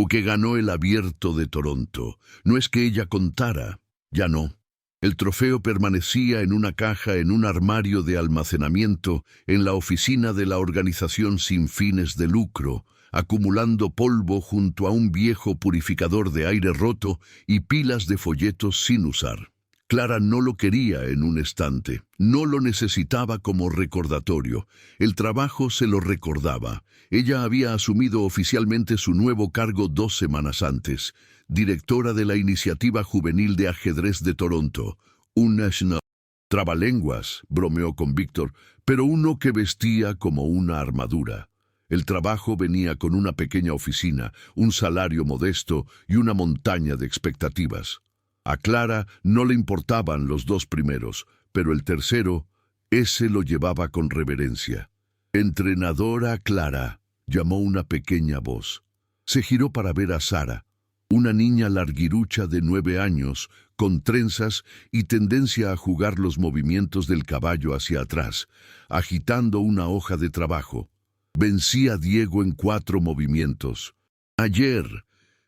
que ganó el Abierto de Toronto. No es que ella contara, Ya no. El trofeo permanecía en una caja en un armario de almacenamiento en la oficina de la organización sin fines de lucro, acumulando polvo junto a un viejo purificador de aire roto y pilas de folletos sin usar. Clara no lo quería en un estante, no lo necesitaba como recordatorio. El trabajo se lo recordaba. Ella había asumido oficialmente su nuevo cargo 2 semanas antes, directora de la Iniciativa Juvenil de Ajedrez de Toronto, un national trabalenguas, bromeó con Víctor, pero uno que vestía como una armadura. El trabajo venía con una pequeña oficina, un salario modesto y una montaña de expectativas. A Clara no le importaban los 2 primeros, pero el tercero, ese lo llevaba con reverencia. «Entrenadora Clara», llamó una pequeña voz. Se giró para ver a Sara, una niña larguirucha de 9 años, con trenzas y tendencia a jugar los movimientos del caballo hacia atrás, agitando una hoja de trabajo. Vencí a Diego en 4 movimientos. «Ayer.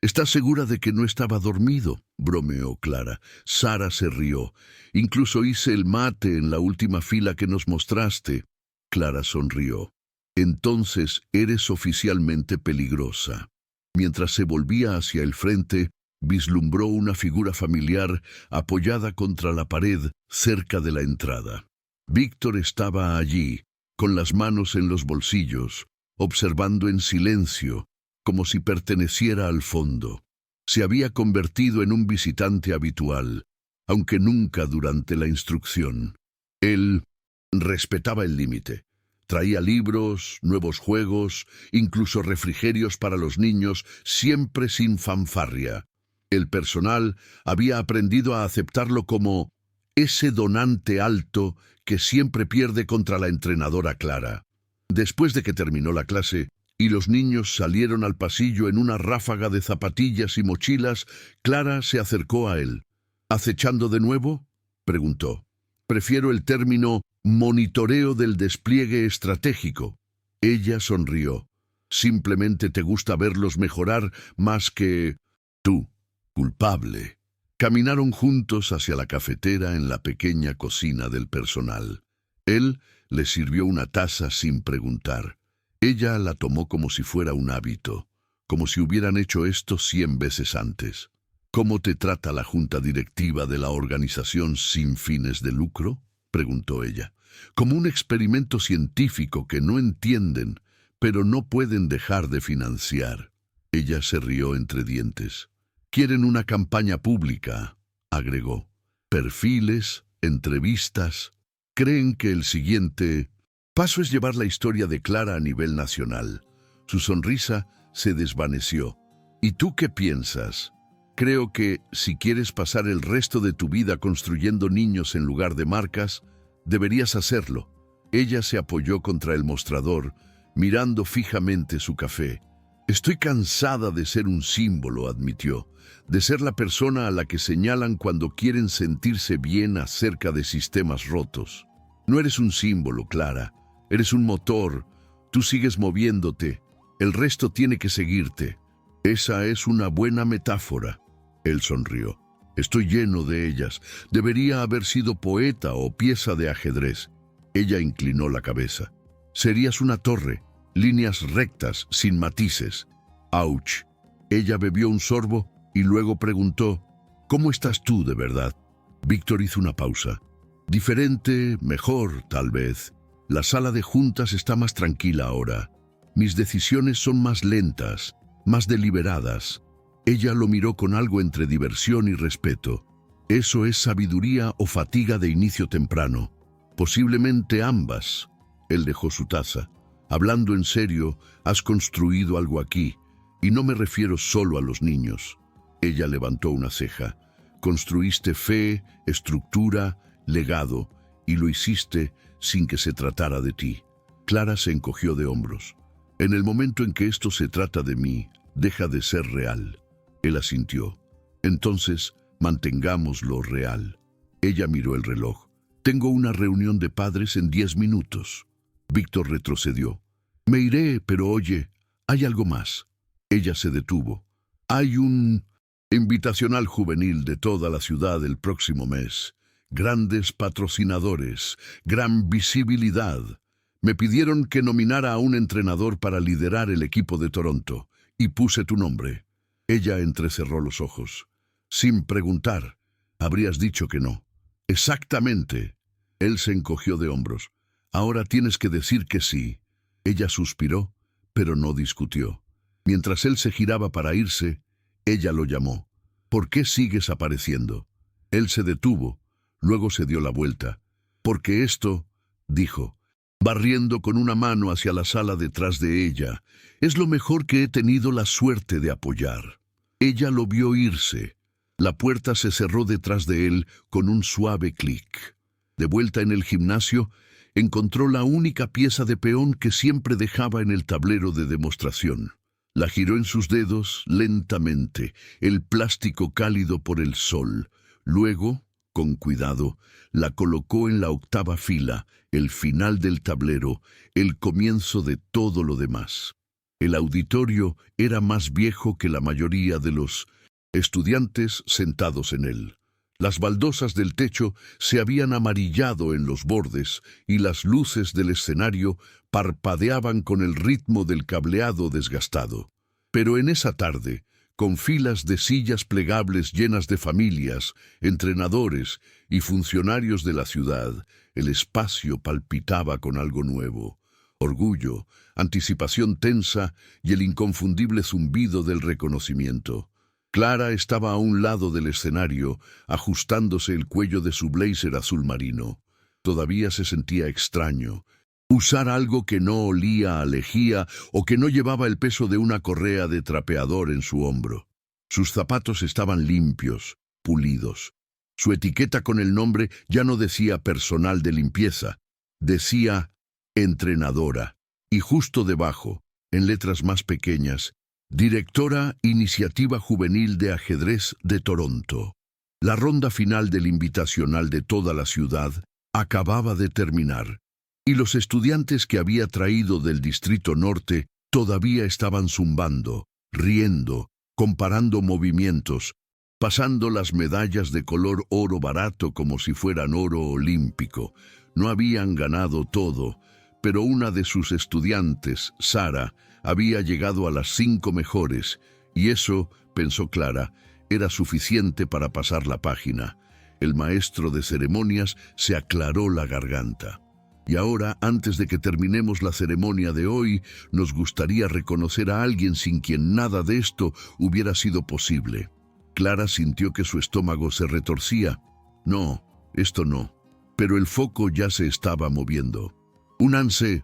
¿Estás segura de que no estaba dormido?», bromeó Clara. Sara se rió. «Incluso hice el mate en la última fila que nos mostraste». Clara sonrió. «Entonces eres oficialmente peligrosa». Mientras se volvía hacia el frente, vislumbró una figura familiar apoyada contra la pared cerca de la entrada. Víctor estaba allí, con las manos en los bolsillos, observando en silencio, como si perteneciera al fondo. Se había convertido en un visitante habitual, aunque nunca durante la instrucción. Él respetaba el límite. Traía libros, nuevos juegos, incluso refrigerios para los niños, siempre sin fanfarria. El personal había aprendido a aceptarlo como ese donante alto que siempre pierde contra la entrenadora Clara. Después de que terminó la clase y los niños salieron al pasillo en una ráfaga de zapatillas y mochilas, Clara se acercó a él. «¿Acechando de nuevo?», preguntó. «Prefiero el término monitoreo del despliegue estratégico». Ella sonrió. «Simplemente te gusta verlos mejorar más que tú, culpable». Caminaron juntos hacia la cafetera en la pequeña cocina del personal. Él le sirvió una taza sin preguntar. Ella la tomó como si fuera un hábito, como si hubieran hecho esto 100 veces antes. «¿Cómo te trata la junta directiva de la organización sin fines de lucro?», preguntó ella. «Como un experimento científico que no entienden, pero no pueden dejar de financiar». Ella se rió entre dientes. «Quieren una campaña pública», agregó. «Perfiles, entrevistas. Creen que el siguiente paso es llevar la historia de Clara a nivel nacional». Su sonrisa se desvaneció. «¿Y tú qué piensas?». «Creo que, si quieres pasar el resto de tu vida construyendo niños en lugar de marcas, deberías hacerlo». Ella se apoyó contra el mostrador, mirando fijamente su café. «Estoy cansada de ser un símbolo», admitió, «de ser la persona a la que señalan cuando quieren sentirse bien acerca de sistemas rotos. No eres un símbolo, Clara. Eres un motor. Tú sigues moviéndote. El resto tiene que seguirte». «Esa es una buena metáfora». Él sonrió. «Estoy lleno de ellas. Debería haber sido poeta o pieza de ajedrez». Ella inclinó la cabeza. «Serías una torre, líneas rectas, sin matices». «Ouch». Ella bebió un sorbo y luego preguntó, «¿Cómo estás tú de verdad?». Víctor hizo una pausa. «Diferente, mejor, tal vez. La sala de juntas está más tranquila ahora. Mis decisiones son más lentas, más deliberadas». Ella lo miró con algo entre diversión y respeto. «¿Eso es sabiduría o fatiga de inicio temprano?». «Posiblemente ambas». Él dejó su taza. «Hablando en serio, has construido algo aquí, y no me refiero solo a los niños». Ella levantó una ceja. «Construiste fe, estructura, legado, y lo hiciste sin que se tratara de ti». Clara se encogió de hombros. «En el momento en que esto se trata de mí, deja de ser real». Él asintió. «Entonces, mantengámoslo real». Ella miró el reloj. «Tengo una reunión de padres en 10 minutos». Víctor retrocedió. «Me iré, pero oye, hay algo más». Ella se detuvo. «Hay un Invitacional juvenil de toda la ciudad el próximo mes. Grandes patrocinadores, gran visibilidad. Me pidieron que nominara a un entrenador para liderar el equipo de Toronto, y puse tu nombre. Ella entrecerró los ojos. Sin preguntar, habrías dicho que no. Exactamente. Él se encogió de hombros. Ahora tienes que decir que sí. Ella suspiró, pero no discutió. Mientras él se giraba para irse, ella lo llamó. ¿Por qué sigues apareciendo? Él se detuvo, luego se dio la vuelta. Porque esto, dijo, barriendo con una mano hacia la sala detrás de ella, es lo mejor que he tenido la suerte de apoyar. Ella lo vio irse. La puerta se cerró detrás de él con un suave clic. De vuelta en el gimnasio, encontró la única pieza de peón que siempre dejaba en el tablero de demostración. La giró en sus dedos lentamente, el plástico cálido por el sol. Luego, con cuidado, la colocó en la octava fila, el final del tablero, el comienzo de todo lo demás. El auditorio era más viejo que la mayoría de los estudiantes sentados en él. Las baldosas del techo se habían amarillado en los bordes y las luces del escenario parpadeaban con el ritmo del cableado desgastado. Pero en esa tarde, con filas de sillas plegables llenas de familias, entrenadores y funcionarios de la ciudad, el espacio palpitaba con algo nuevo. Orgullo, anticipación tensa y el inconfundible zumbido del reconocimiento. Clara estaba a un lado del escenario, ajustándose el cuello de su blazer azul marino. Todavía se sentía extraño. Usar algo que no olía a lejía o que no llevaba el peso de una correa de trapeador en su hombro. Sus zapatos estaban limpios, pulidos. Su etiqueta con el nombre ya no decía personal de limpieza, decía entrenadora. Y justo debajo, en letras más pequeñas, Directora Iniciativa Juvenil de Ajedrez de Toronto. La ronda final del invitacional de toda la ciudad acababa de terminar, y los estudiantes que había traído del Distrito Norte todavía estaban zumbando, riendo, comparando movimientos, pasando las medallas de color oro barato como si fueran oro olímpico. No habían ganado todo, pero una de sus estudiantes, Sara, había llegado a las 5 mejores, y eso, pensó Clara, era suficiente para pasar la página. El maestro de ceremonias se aclaró la garganta. Y ahora, antes de que terminemos la ceremonia de hoy, nos gustaría reconocer a alguien sin quien nada de esto hubiera sido posible. Clara sintió que su estómago se retorcía. No, esto no. Pero el foco ya se estaba moviendo. Únanse.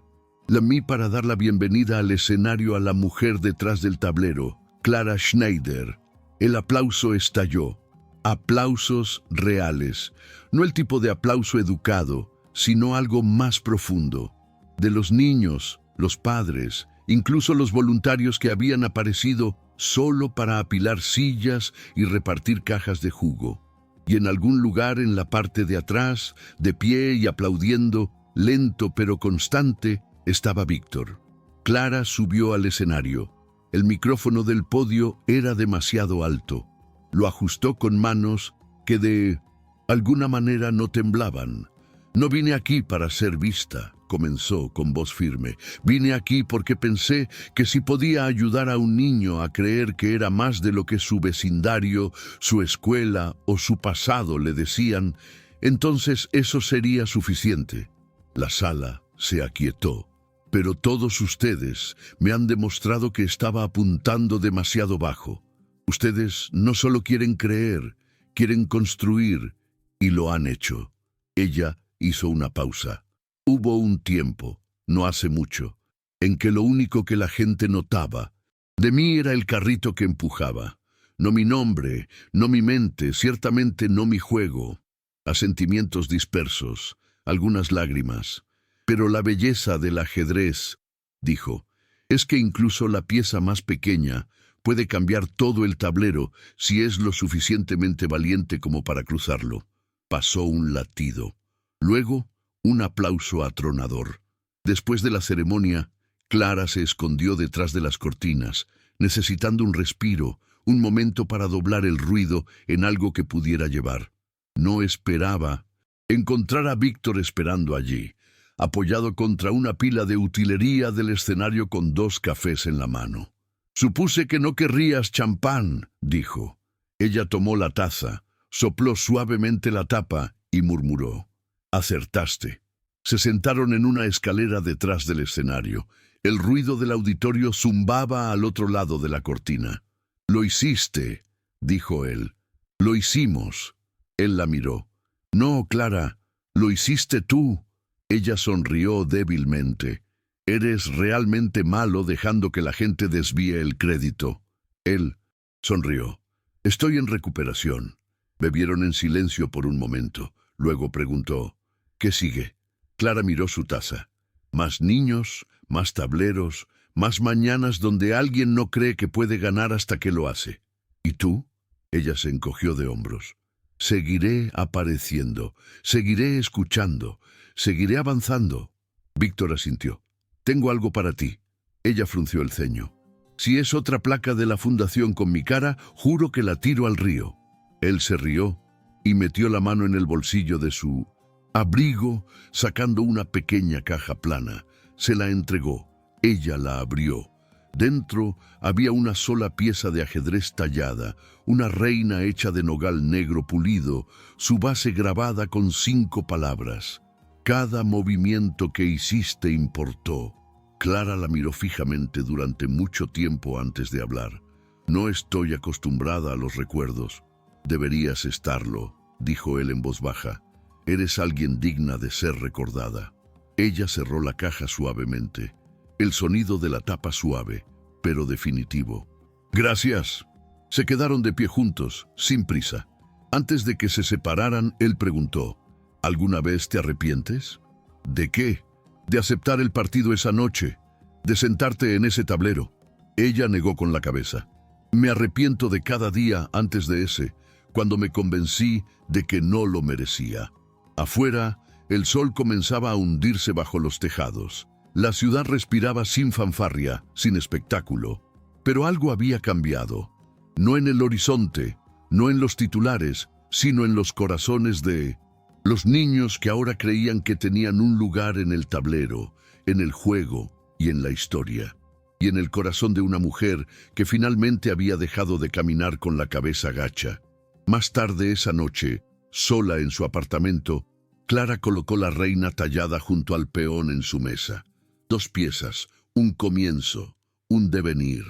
Lamí para dar la bienvenida al escenario a la mujer detrás del tablero, Clara Schneider. El aplauso estalló. Aplausos reales. No el tipo de aplauso educado, sino algo más profundo. De los niños, los padres, incluso los voluntarios que habían aparecido solo para apilar sillas y repartir cajas de jugo. Y en algún lugar en la parte de atrás, de pie y aplaudiendo, lento pero constante, estaba Víctor. Clara subió al escenario. El micrófono del podio era demasiado alto. Lo ajustó con manos que de alguna manera no temblaban. No vine aquí para ser vista, comenzó con voz firme. Vine aquí porque pensé que si podía ayudar a un niño a creer que era más de lo que su vecindario, su escuela o su pasado le decían, entonces eso sería suficiente. La sala se aquietó. Pero todos ustedes me han demostrado que estaba apuntando demasiado bajo. Ustedes no solo quieren creer, quieren construir, y lo han hecho. Ella hizo una pausa. Hubo un tiempo, no hace mucho, en que lo único que la gente notaba de mí era el carrito que empujaba. No mi nombre, no mi mente, ciertamente no mi juego. Asentimientos dispersos, algunas lágrimas. Pero la belleza del ajedrez, dijo, es que incluso la pieza más pequeña puede cambiar todo el tablero si es lo suficientemente valiente como para cruzarlo. Pasó un latido. Luego, un aplauso atronador. Después de la ceremonia, Clara se escondió detrás de las cortinas, necesitando un respiro, un momento para doblar el ruido en algo que pudiera llevar. No esperaba encontrar a Víctor esperando allí, apoyado contra una pila de utilería del escenario con 2 cafés en la mano. «Supuse que no querrías champán», dijo. Ella tomó la taza, sopló suavemente la tapa y murmuró: «Acertaste». Se sentaron en una escalera detrás del escenario. El ruido del auditorio zumbaba al otro lado de la cortina. «Lo hiciste», dijo él. «Lo hicimos». Él la miró. «No, Clara, lo hiciste tú». Ella sonrió débilmente. «Eres realmente malo dejando que la gente desvíe el crédito». Él sonrió. «Estoy en recuperación». Bebieron en silencio por un momento. Luego preguntó: «¿Qué sigue?». Clara miró su taza. Más niños, más tableros, más mañanas donde alguien no cree que puede ganar hasta que lo hace. ¿Y tú?». Ella se encogió de hombros. «Seguiré apareciendo, seguiré escuchando, seguiré avanzando». Víctor asintió. «Tengo algo para ti». Ella frunció el ceño. «Si es otra placa de la fundación con mi cara, juro que la tiro al río». Él se rió y metió la mano en el bolsillo de su abrigo, sacando una pequeña caja plana. Se la entregó. Ella la abrió. Dentro había una sola pieza de ajedrez tallada, una reina hecha de nogal negro pulido, su base grabada con 5 palabras. «Cada movimiento que hiciste importó». Clara la miró fijamente durante mucho tiempo antes de hablar. «No estoy acostumbrada a los recuerdos». «Deberías estarlo», dijo él en voz baja. «Eres alguien digna de ser recordada». Ella cerró la caja suavemente. El sonido de la tapa suave, pero definitivo. «Gracias». Se quedaron de pie juntos, sin prisa. Antes de que se separaran, él preguntó: «¿Alguna vez te arrepientes?». «¿De qué?». «De aceptar el partido esa noche, de sentarte en ese tablero». Ella negó con la cabeza. «Me arrepiento de cada día antes de ese, cuando me convencí de que no lo merecía». Afuera, el sol comenzaba a hundirse bajo los tejados. La ciudad respiraba sin fanfarria, sin espectáculo. Pero algo había cambiado. No en el horizonte, no en los titulares, sino en los corazones de los niños que ahora creían que tenían un lugar en el tablero, en el juego y en la historia. Y en el corazón de una mujer que finalmente había dejado de caminar con la cabeza gacha. Más tarde esa noche, sola en su apartamento, Clara colocó la reina tallada junto al peón en su mesa. 2 piezas, un comienzo, un devenir.